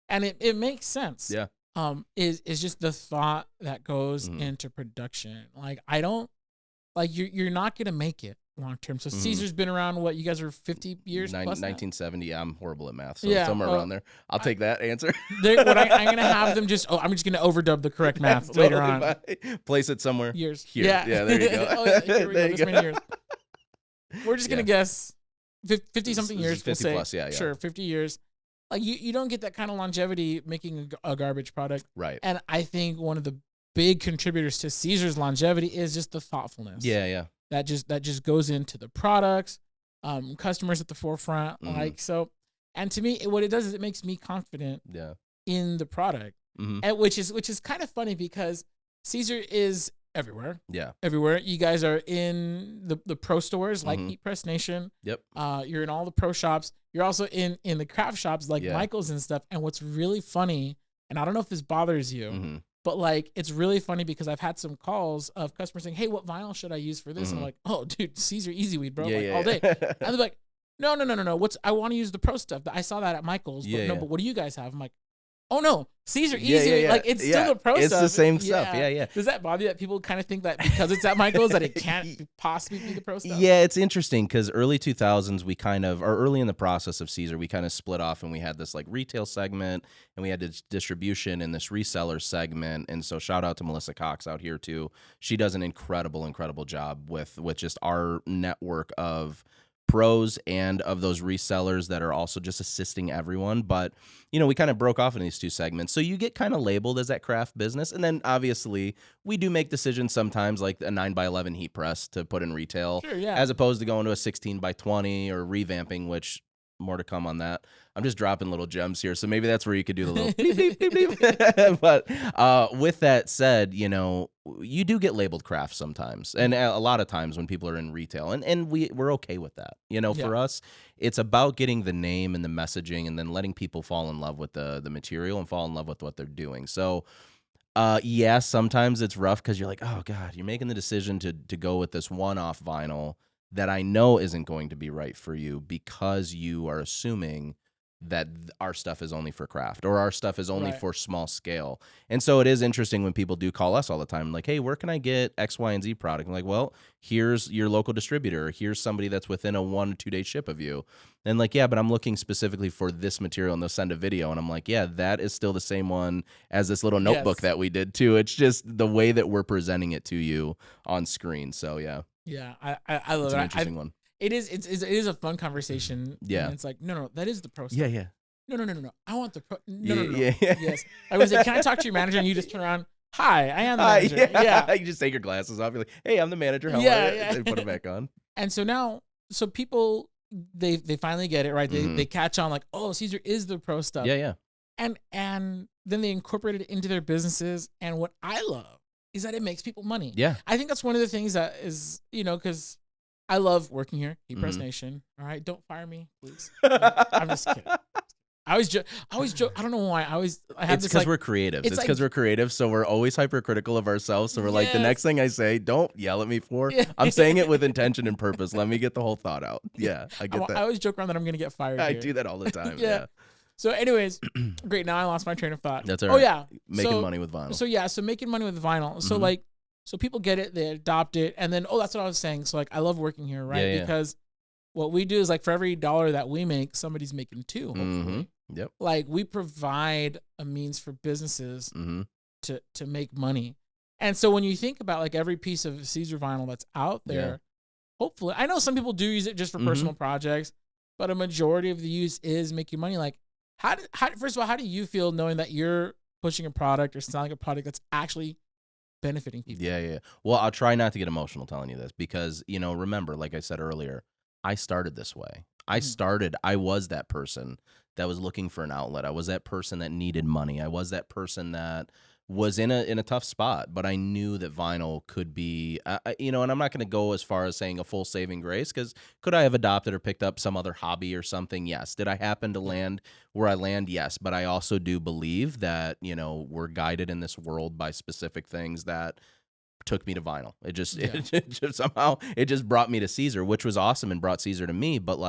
and it makes sense. Yeah. Is just the thought that goes into production. Like you're not gonna make it long term. So Siser's been around. What, you guys are 50 years plus 1970. Yeah, I'm horrible at math, so somewhere around there. I'll take that answer. I'm gonna have them just. I'm just gonna overdub the correct math later on. Place it somewhere. Years. Here. Yeah. There you go. Here we go. This many years. We're just gonna guess 50 something years. 50 we'll plus. say. Yeah. Sure, 50 years. Like you don't get that kind of longevity making a garbage product. Right. And I think one of the big contributors to Siser's longevity is just the thoughtfulness. Yeah. That just goes into the products, customers at the forefront. Like, so, and to me, what it does is it makes me confident in the product. And which is kind of funny because Siser is everywhere. Yeah. Everywhere. You guys are in the pro stores like Heat Press Nation. Yep. You're in all the pro shops. You're also in the craft shops like Michael's and stuff. And what's really funny, and I don't know if this bothers you, but like it's really funny because I've had some calls of customers saying, "Hey, what vinyl should I use for this?" And I'm like, "Oh, dude, Siser Easy Weed, bro, all day." And they're like, "No. I want to use the pro stuff. I saw that at Michael's, but but what do you guys have?" I'm like, "Oh no, Siser Easy, like it's still the pro stuff. It's the same stuff. Yeah. Does that bother you that people kind of think that because it's at Michael's that it can't possibly be the pro stuff? Yeah, it's interesting because early 2000s or early in the process of Siser, we kind of split off and we had this like retail segment and we had this distribution and this reseller segment. And so shout out to Melissa Cox out here too. She does an incredible job with just our network of pros and of those resellers that are also just assisting everyone. But, we kind of broke off in these two segments. So you get kind of labeled as that craft business. And then obviously we do make decisions sometimes like a 9x11 heat press to put in retail, Sure, yeah. as opposed to going to a 16x20 or revamping, which more to come on that. I'm just dropping little gems here. So maybe that's where you could do the little beep, beep, beep, beep. But with that said, you do get labeled craft sometimes. And a lot of times when people are in retail, and we're okay with that. For us, it's about getting the name and the messaging and then letting people fall in love with the material and fall in love with what they're doing. So sometimes it's rough because you're like, oh God, you're making the decision to go with this one-off vinyl that I know isn't going to be right for you because you are assuming that our stuff is only for craft or our stuff is only for small scale. And so it is interesting when people do call us all the time, like, hey, where can I get X, Y, and Z product? I'm like, well, here's your local distributor. Here's somebody that's within a 1 to 2 day ship of you. And like, yeah, but I'm looking specifically for this material, and they'll send a video. And I'm like, yeah, that is still the same one as this little notebook that we did too. It's just the way that we're presenting it to you on screen. So yeah. Yeah, I love it's it. An interesting one. It is a fun conversation. Yeah, and it's like no, that is the pro stuff. Yeah. No. I want the pro. No. Yes. I was like, can I talk to your manager? And you just turn around. Hi, I am the manager. Yeah. You just take your glasses off. You're like, hey, I'm the manager. How are you? And put them back on. And so now, people they finally get it right. They catch on like, oh, Siser is the pro stuff. Yeah. And then they incorporate it into their businesses. And what I love is that it makes people money. Yeah. I think that's one of the things that is, because I love working here, Heat Press Nation. All right, don't fire me, please. I'm just kidding. I always joke. I don't know why. It's because we're creatives. It's because we're creative, so we're always hypercritical of ourselves. So we're like, the next thing I say, don't yell at me for. I'm saying it with intention and purpose. Let me get the whole thought out. Yeah, I get that. I always joke around that I'm going to get fired. I do that all the time. Yeah. So anyways, great. Now I lost my train of thought. That's all right. Oh, yeah. Making money with vinyl. So making money with vinyl. So so people get it, they adopt it. And then, that's what I was saying. So I love working here, right? Yeah. Because what we do is for every $1 that we make, somebody's making 2, hopefully. Yep. We provide a means for businesses to make money. And so when you think about every piece of Siser vinyl that's out there, hopefully, I know some people do use it just for personal projects, but a majority of the use is making money. First of all, how do you feel knowing that you're pushing a product or selling a product that's actually benefiting people? Yeah. Well, I'll try not to get emotional telling you this because, remember, like I said earlier, I started this way. I was that person that was looking for an outlet. I was that person that needed money. I was that person that was in a tough spot, but I knew that vinyl could be, and I'm not going to go as far as saying a full saving grace, because could I have adopted or picked up some other hobby or something? Yes. Did I happen to land where I land? Yes. But I also do believe that, we're guided in this world by specific things that took me to vinyl. It just somehow brought me to Siser, which was awesome and brought Siser to me. But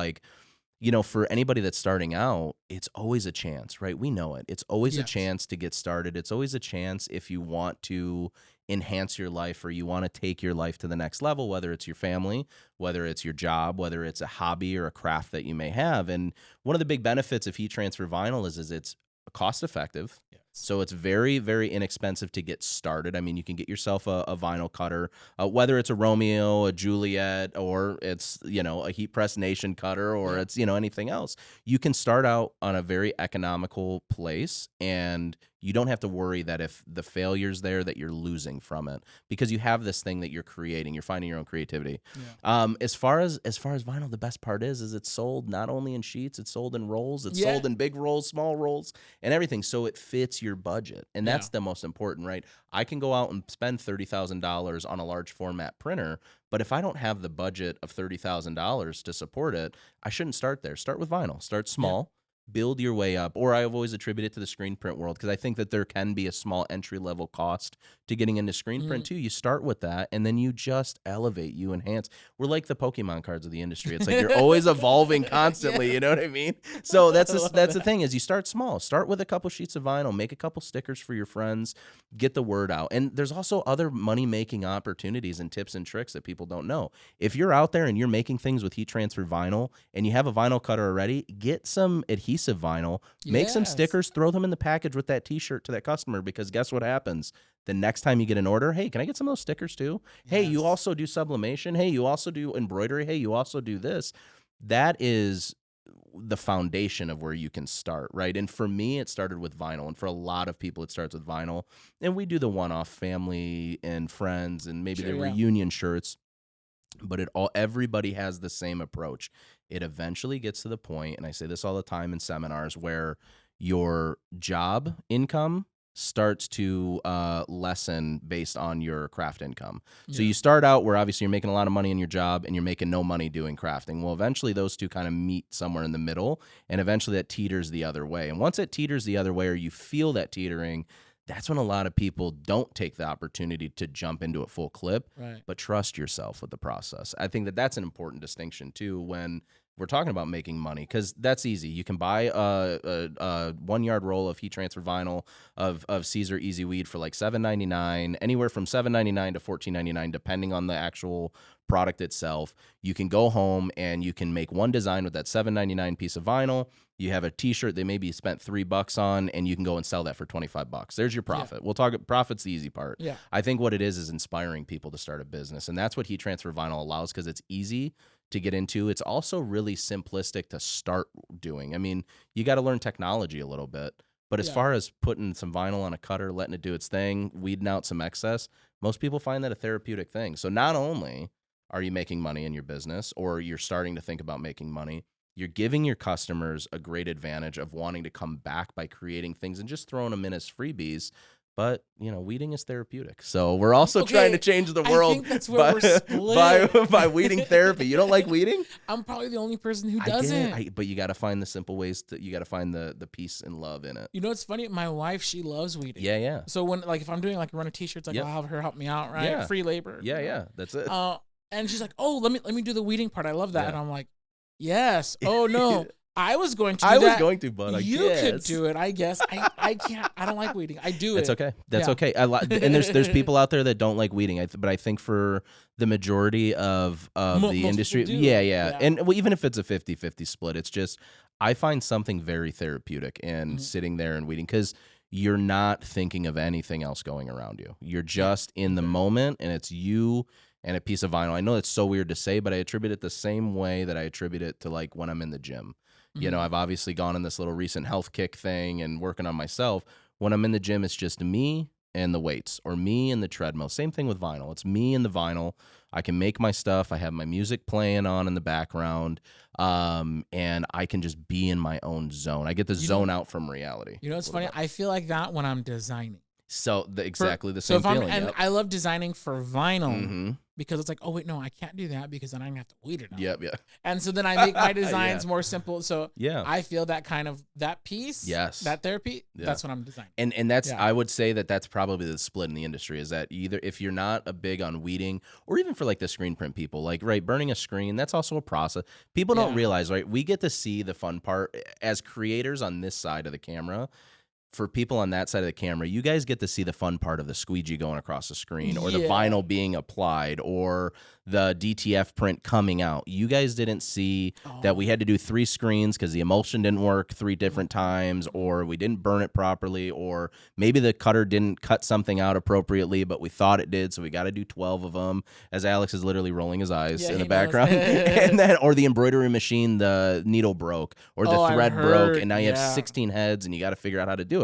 for anybody that's starting out, it's always a chance, right? We know it. It's always a chance to get started. It's always a chance if you want to enhance your life or you want to take your life to the next level, whether it's your family, whether it's your job, whether it's a hobby or a craft that you may have. And one of the big benefits of heat transfer vinyl is it's cost effective. So it's very, very inexpensive to get started. I mean, you can get yourself a vinyl cutter, whether it's a Romeo, a Juliet, or it's, a Heat Press Nation cutter, or it's, anything else. You can start out on a very economical place, and you don't have to worry that if the failure's there that you're losing from it, because you have this thing that you're creating. You're finding your own creativity. As far as vinyl, the best part is it's sold not only in sheets, it's sold in rolls. It's sold in big rolls, small rolls, and everything. So it fits your budget, and that's the most important, right? I can go out and spend $30,000 on a large format printer, but if I don't have the budget of $30,000 to support it, I shouldn't start there. Start with vinyl. Start small. Build your way up. Or I've always attributed it to the screen print world, because I think that there can be a small entry-level cost to getting into screen print too. You start with that, and then you just elevate, you enhance. We're like the Pokemon cards of the industry. It's like you're always evolving constantly, you know what I mean? So that's the thing, is you start small. Start with a couple sheets of vinyl, make a couple stickers for your friends, get the word out. And there's also other money-making opportunities and tips and tricks that people don't know. If you're out there and you're making things with heat transfer vinyl and you have a vinyl cutter already, get some adhesive vinyl, make some stickers, throw them in the package with that t-shirt to that customer, because guess what happens? The next time you get an order, hey, can I get some of those stickers too? Hey, you also do sublimation. Hey, you also do embroidery. Hey, you also do this. that is the foundation of where you can start, right? And for me, it started with vinyl, and for a lot of people, it starts with vinyl. And we do the one-off family and friends, and maybe the reunion shirts, but everybody has the same approach. It eventually gets to the point, and I say this all the time in seminars, where your job income starts to lessen based on your craft income. Yeah. So you start out where obviously you're making a lot of money in your job and you're making no money doing crafting. Well, eventually those two kind of meet somewhere in the middle, and eventually that teeters the other way. And once it teeters the other way, or you feel that teetering, that's when a lot of people don't take the opportunity to jump into it full clip, but trust yourself with the process. I think that that's an important distinction too when we're talking about making money, because that's easy. You can buy a 1 yard roll of heat transfer vinyl of Siser Easy Weed for like $7.99, anywhere from $7.99 to $14.99, depending on the actual product itself. You can go home and you can make one design with that $7.99 piece of vinyl. You have a T-shirt they maybe spent $3 on, and you can go and sell that for $25. There's your profit. Yeah. We'll talk. Profit's the easy part. Yeah. I think what it is inspiring people to start a business, and that's what heat transfer vinyl allows, because it's easy to get into. It's also really simplistic to start doing. I mean, you got to learn technology a little bit, but as far as putting some vinyl on a cutter, letting it do its thing, weeding out some excess, most people find that a therapeutic thing. So not only are you making money in your business, or you're starting to think about making money, you're giving your customers a great advantage of wanting to come back by creating things and just throwing them in as freebies. But, weeding is therapeutic. So we're also trying to change the world. I think that's where we're split. by weeding therapy. You don't like weeding? I'm probably the only person who doesn't. But you got to find the simple ways you got to find the peace and love in it. You know, it's funny. My wife, she loves weeding. Yeah. So when, if I'm doing a run of T-shirts, I'll have her help me out, right? Yeah. Free labor. Yeah. That's it. And she's like, oh, let me do the weeding part. I love that. Yeah. And I'm like, yes. Oh, no. I was going to do that. I was going to, but you could do it, I guess. I can't. I don't like weeding. I do it. That's okay. And there's people out there that don't like weeding. But I think for the majority of the industry, yeah. And even if it's a 50-50 split, it's just, I find something very therapeutic in sitting there and weeding, because you're not thinking of anything else going around you. You're just in the moment, and it's you and a piece of vinyl. I know it's so weird to say, but I attribute it the same way that I attribute it to when I'm in the gym. I've obviously gone on this little recent health kick thing and working on myself. When I'm in the gym, it's just me and the weights, or me and the treadmill. Same thing with vinyl. It's me and the vinyl. I can make my stuff. I have my music playing on in the background, and I can just be in my own zone. I get to zone out from reality. You know what's funny? I feel like that when I'm designing. So exactly the same feeling. I love designing for vinyl because it's like, oh wait, no, I can't do that because then I'm gonna have to weed it out. Yep. And so then I make my designs more simple. So I feel that that piece, that therapy, that's what I'm designing. And that's I would say that's probably the split in the industry, is that either if you're not a big on weeding, or even for the screen print people, burning a screen, that's also a process. People don't realize, right? We get to see the fun part as creators on this side of the camera. For people on that side of the camera, you guys get to see the fun part of the squeegee going across the screen, or the vinyl being applied, or the DTF print coming out. You guys didn't see that we had to do 3 screens because the emulsion didn't work 3 different times, or we didn't burn it properly, or maybe the cutter didn't cut something out appropriately, but we thought it did, so we got to do 12 of them, as Alex is literally rolling his eyes in the background. And then, or the embroidery machine, the needle broke, or the thread broke, and now you have 16 heads, and you got to figure out how to do it.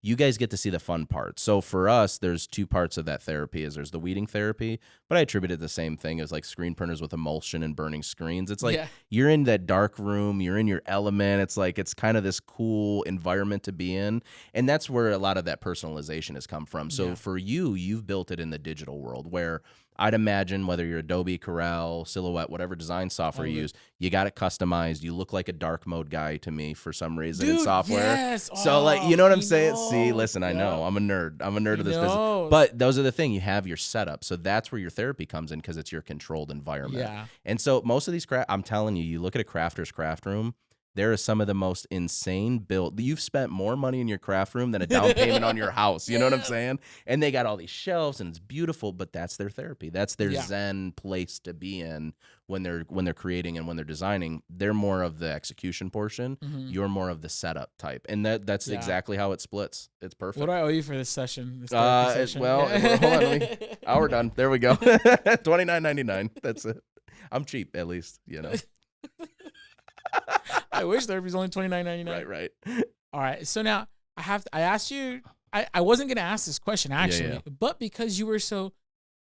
You guys get to see the fun part. So for us, there's 2 parts of that therapy. There's the weeding therapy, but I attribute it the same thing as screen printers with emulsion and burning screens. It's you're in that dark room, you're in your element. It's kind of this cool environment to be in, and that's where a lot of that personalization has come from. So for you've built it in the digital world, where I'd imagine whether you're Adobe, Corel, Silhouette, whatever design software you use, you got it customized. You look like a dark mode guy to me for some reason in software. Yes. So you know what I'm saying? See, listen, I know. I'm a nerd. I'm a nerd of this business. But those are the thing. You have your setup. So that's where your therapy comes in, because it's your controlled environment. Yeah. And so most of these I'm telling you, you look at a crafter's craft room, there are some of the most insane build. You've spent more money in your craft room than a down payment on your house. You know what I'm saying? And they got all these shelves, and it's beautiful, but that's their therapy. That's their zen place to be in when they're creating and when they're designing. They're more of the execution portion. You're more of the setuap type. And that's exactly how it splits. It's perfect. What do I owe you for this session? Well, hold on. We're done. There we go. $29.99. That's it. I'm cheap, at least, I wish there was only $29.99. Right. All right. So now I asked you, I wasn't going to ask this question actually, but because you were so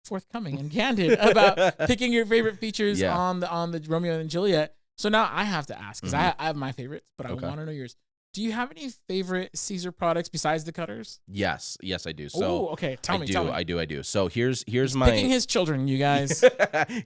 forthcoming and candid about picking your favorite features on the Romeo and Juliet. So now I have to ask, because I have my favorites, but I want to know yours. Do you have any favorite Siser products besides the cutters? Yes, I do. So okay. Tell me. I do. So here's He's my picking his children, you guys.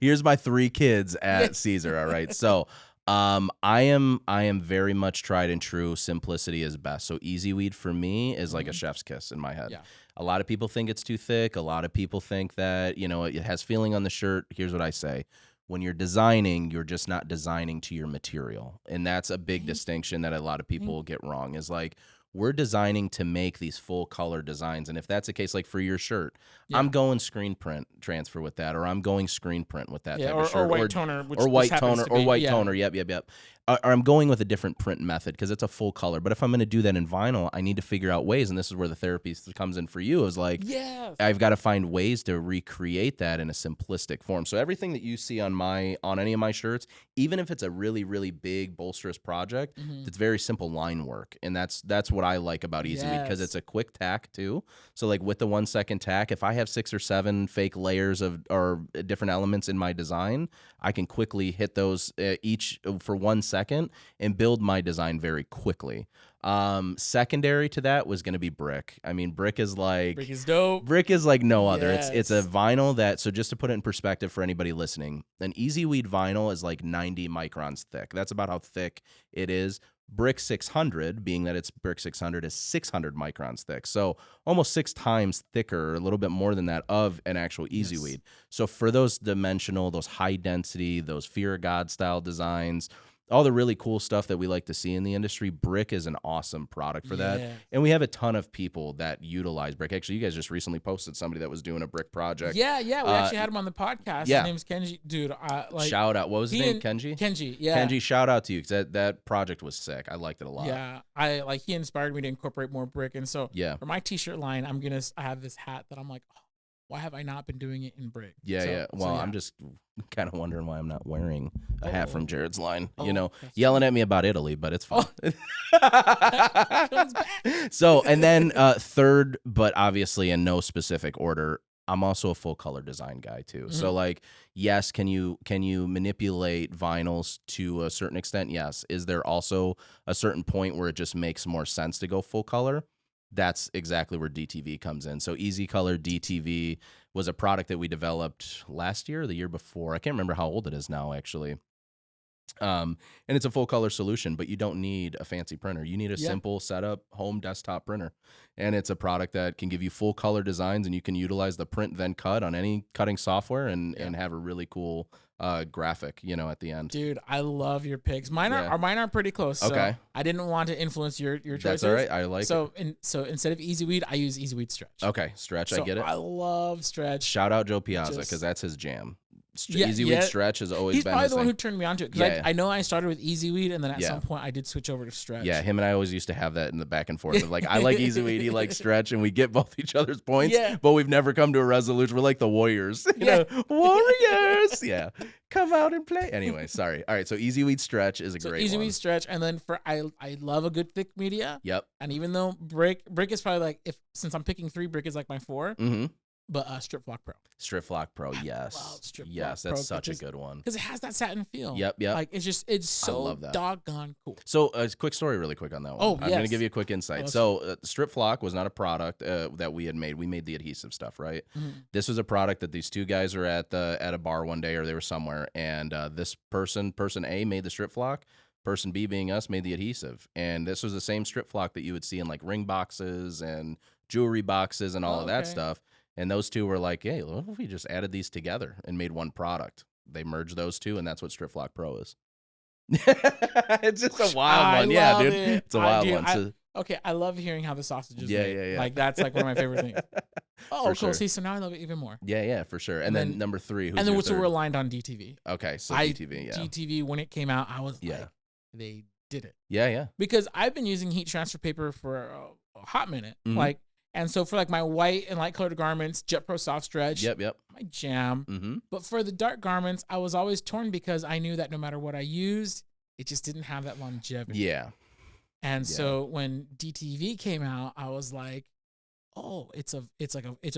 Here's my 3 kids at Siser. All right. So I am very much tried and true. Simplicity is best. So Easy Weed for me is like a chef's kiss in my head. Yeah. A lot of people think it's too thick. A lot of people think that, it has feeling on the shirt. Here's what I say. When you're designing, you're just not designing to your material. And that's a big distinction that a lot of people get wrong, is like, we're designing to make these full color designs. And if that's the case, like for your shirt, I'm going screen print transfer with that, or I'm going screen print with that type of shirt. Or white toner. Or white toner. Or white toner. Yep. Or I'm going with a different print method because it's a full color. But if I'm going to do that in vinyl, I need to figure out ways, and this is where the therapy comes in for you, is like, I've got to find ways to recreate that in a simplistic form. So everything that you see on any of my shirts, even if it's a really, really big, bolsterous project, it's very simple line work. And that's what I like about Easy Weed, because it's a quick tack too. So like with the 1 second tack, if I have 6 or 7 fake layers or different elements in my design, I can quickly hit those each for 1 second and build my design very quickly. Secondary to that was going to be brick. I mean, brick is dope. Brick is like no other. It's a vinyl that, so just to put it in perspective for anybody listening, an Easy Weed vinyl is like 90 microns thick. That's about how thick it is. Brick 600, being that it's Brick 600, is 600 microns thick. So almost 6 times thicker, a little bit more than that, of an actual Easy Weed. So for those dimensional, those high density, those Fear of God style designs, all the really cool stuff that we like to see in the industry, brick is an awesome product for that. And we have a ton of people that utilize brick. Actually, you guys just recently posted somebody that was doing a brick project. Yeah. We actually had him on the podcast. His name's Kenji. Dude, shout out. What was his name? Kenji? Kenji, yeah. Kenji, shout out to you, because that project was sick. I liked it a lot. Yeah. He inspired me to incorporate more brick. And so for my t-shirt line, I have this hat that I'm like, why have I not been doing it in brick? Well, I'm just kind of wondering why I'm not wearing a hat from Jared's line. Yelling at me about Italy, but it's fine. So, and then third, but obviously in no specific order, I'm also a full color design guy too. So like, yes, can you manipulate vinyls to a certain extent? Yes. Is there also a certain point where it just makes more sense to go full color? That's exactly where DTV comes in. So Easy Color DTV was a product that we developed last year or the year before. I can't remember how old it is now, actually. And it's a full color solution, but you don't need a fancy printer. You need a simple setup home desktop printer. And it's a product that can give you full color designs, and you can utilize the print then cut on any cutting software and have a really cool graphic, at the end. Dude, I love your picks. Mine are pretty close. So okay. I didn't want to influence your choices. That's all right. I like it. So instead of Easy Weed, I use Easy Weed Stretch. Okay, Stretch. I get it. I love Stretch. Shout out Joe Piazza, because that's his jam. Easy Weed Stretch has always been his thing. He's probably the one who turned me onto it, because I know I started with Easy Weed, and then at some point I did switch over to Stretch. Yeah, him and I always used to have that in the back and forth of like, I like Easy Weed, he likes Stretch, and we get both each other's points, but we've never come to a resolution. We're like the Warriors. Warriors! Yeah. Come out and play. Anyway, sorry. All right, so Easy Weed Stretch is a great one. Easy Weed Stretch, and then I love a good thick media. Yep. And even though brick is probably like, since I'm picking 3, brick is like my 4. But Strip Flock Pro. Strip Flock Pro, yes. Yes, that's such a good one. Because it has that satin feel. Yep. Like, it's so doggone cool. So, a quick story really quick on that one. I'm going to give you a quick insight. So, Strip Flock was not a product that we had made. We made the adhesive stuff, right? This was a product that these 2 guys were at a bar one day, or they were somewhere, and this person A, made the Strip Flock. Person B, being us, made the adhesive. And this was the same Strip Flock that you would see in like ring boxes and jewelry boxes and all of that stuff. And those 2 were like, hey, what if we just added these together and made one product? They merged those 2, and that's what Strip Flock Pro is. It's just a wild one. Dude. It's a wild one. I love hearing how the sausage is made. Like, that's like one of my favorite things. Oh, cool. Sure. See, so now I love it even more. Yeah, for sure. And then number 3. So we're aligned on DTV. Okay, so DTV, DTV, when it came out, I was like, they did it. Yeah. Because I've been using heat transfer paper for a hot minute. And so for like my white and light colored garments, Jet Pro Soft Stretch, yep, my jam. But for the dark garments, I was always torn, because I knew that no matter what I used, it just didn't have that longevity. Yeah. And so when DTV came out, I was like, oh, it's a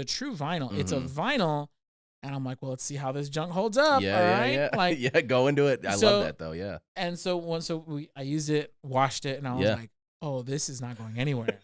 true vinyl. Mm-hmm. It's a vinyl. And I'm like, well, let's see how this junk holds up. Yeah, all yeah, right? yeah. Like, yeah, go into it. I love that though. Yeah. And so I used it, washed it, and I was like, oh, this is not going anywhere.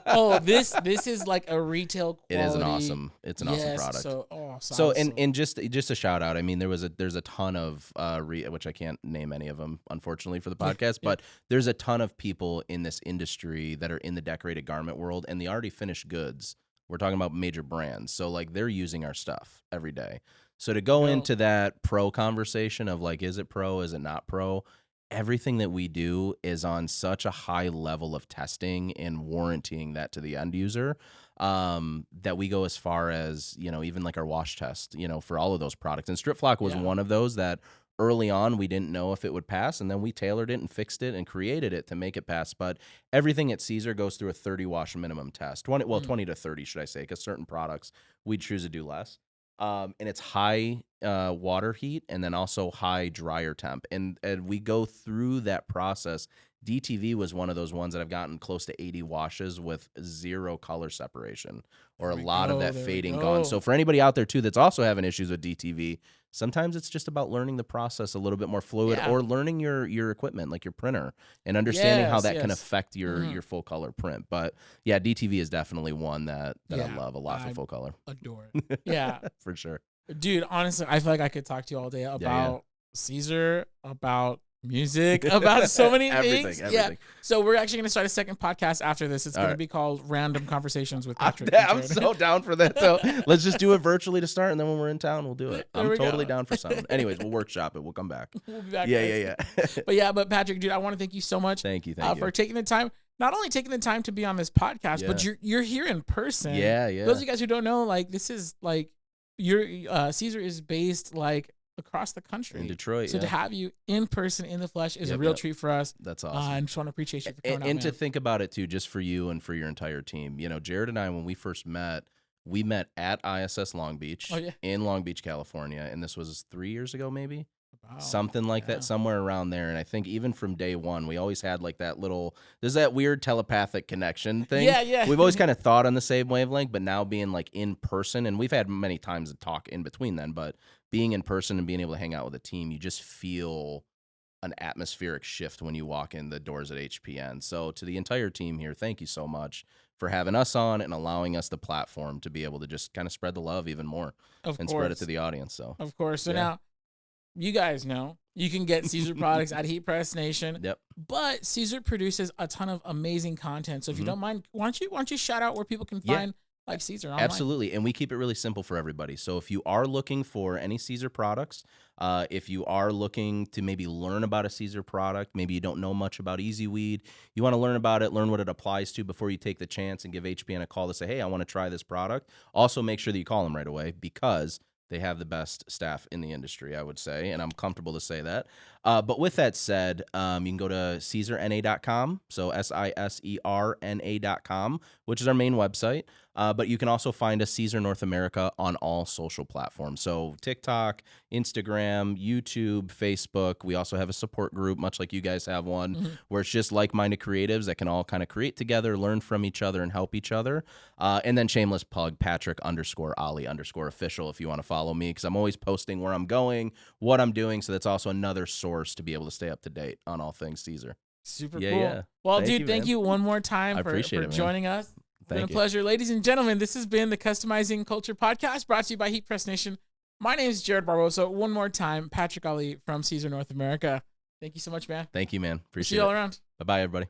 Oh, this is like a retail quality. It is awesome product. So and just a shout out. I mean, there's a ton of which I can't name any of them, unfortunately, for the podcast, but there's a ton of people in this industry that are in the decorated garment world, and the already finished goods. We're talking about major brands. So like they're using our stuff every day. So to go into that pro conversation of like, is it pro? Is it not pro? Everything that we do is on such a high level of testing and warranting that to the end user, that we go as far as, even like our wash test, for all of those products. And Strip Flock was one of those that early on we didn't know if it would pass, and then we tailored it and fixed it and created it to make it pass. But everything at Siser goes through a 30 wash minimum test, 20 to 30, should I say, because certain products we'd choose to do less. And it's high water heat and then also high dryer temp. And we go through that process. DTV was one of those ones that I've gotten close to 80 washes with zero color separation or a lot of that fading gone. So for anybody out there too that's also having issues with DTV, sometimes it's just about learning the process a little bit more fluid or learning your equipment, like your printer, and understanding how that can affect your full color print. But yeah, DTV is definitely one that I love a lot for full color. Adore it. Yeah. For sure. Dude, honestly, I feel like I could talk to you all day about Siser, about music, about so many things. Everything. Yeah. So we're actually going to start a second podcast after this. It's going to be called Random Conversations with Patrick. I'm so down for that, though. Let's just do it virtually to start, and then when we're in town, we'll do it. I'm totally down for something. Anyways, we'll workshop it. We'll come back. We'll be back. Yeah. But Patrick, dude, I want to thank you so much. Thank you for taking the time. Not only taking the time to be on this podcast, but you're here in person. Yeah. Those of you guys who don't know, like, this is like Siser is based like across the country in Detroit. So to have you in person in the flesh is a real treat for us. That's awesome. I just want to appreciate you for coming out, and to think about it too, just for you and for your entire team. Jared and I, when we first met, we met at ISS Long Beach in Long Beach, California, and this was 3 years ago, maybe. Wow. Something like that, somewhere around there. And I think even from day one, we always had like there's that weird telepathic connection thing. Yeah. We've always kind of thought on the same wavelength, but now being like in person, and we've had many times to talk in between then, but being in person and being able to hang out with a team, you just feel an atmospheric shift when you walk in the doors at HPN. So to the entire team here, thank you so much for having us on and allowing us the platform to be able to just kind of spread the love even more spread it to the audience. So of course. So now, you guys know you can get Siser products at Heat Press Nation. Yep. But Siser produces a ton of amazing content. So if you don't mind, why don't you shout out where people can find like Siser online? Absolutely. And we keep it really simple for everybody. So if you are looking for any Siser products, if you are looking to maybe learn about a Siser product, maybe you don't know much about Easy Weed, you want to learn about it, learn what it applies to before you take the chance and give HPN a call to say, hey, I want to try this product. Also make sure that you call them right away, because they have the best staff in the industry, I would say, and I'm comfortable to say that. But with that said, you can go to SiserNA.com, so SISERNA.com, which is our main website. But you can also find us, Siser North America, on all social platforms. So TikTok, Instagram, YouTube, Facebook. We also have a support group, much like you guys have one, where it's just like-minded creatives that can all kind of create together, learn from each other, and help each other. And then shameless plug, Patrick_Ali_official if you want to follow me, because I'm always posting where I'm going, what I'm doing. So that's also another source to be able to stay up to date on all things Siser. Super cool. Yeah. Well, thank you one more time for joining us. It's been a pleasure. Ladies and gentlemen, this has been the Customizing Culture Podcast, brought to you by Heat Press Nation. My name is Jared Barbosa. One more time, Patrick Ali from Siser North America. Thank you so much, man. Thank you, man. Appreciate it. See you all around. Bye-bye, everybody.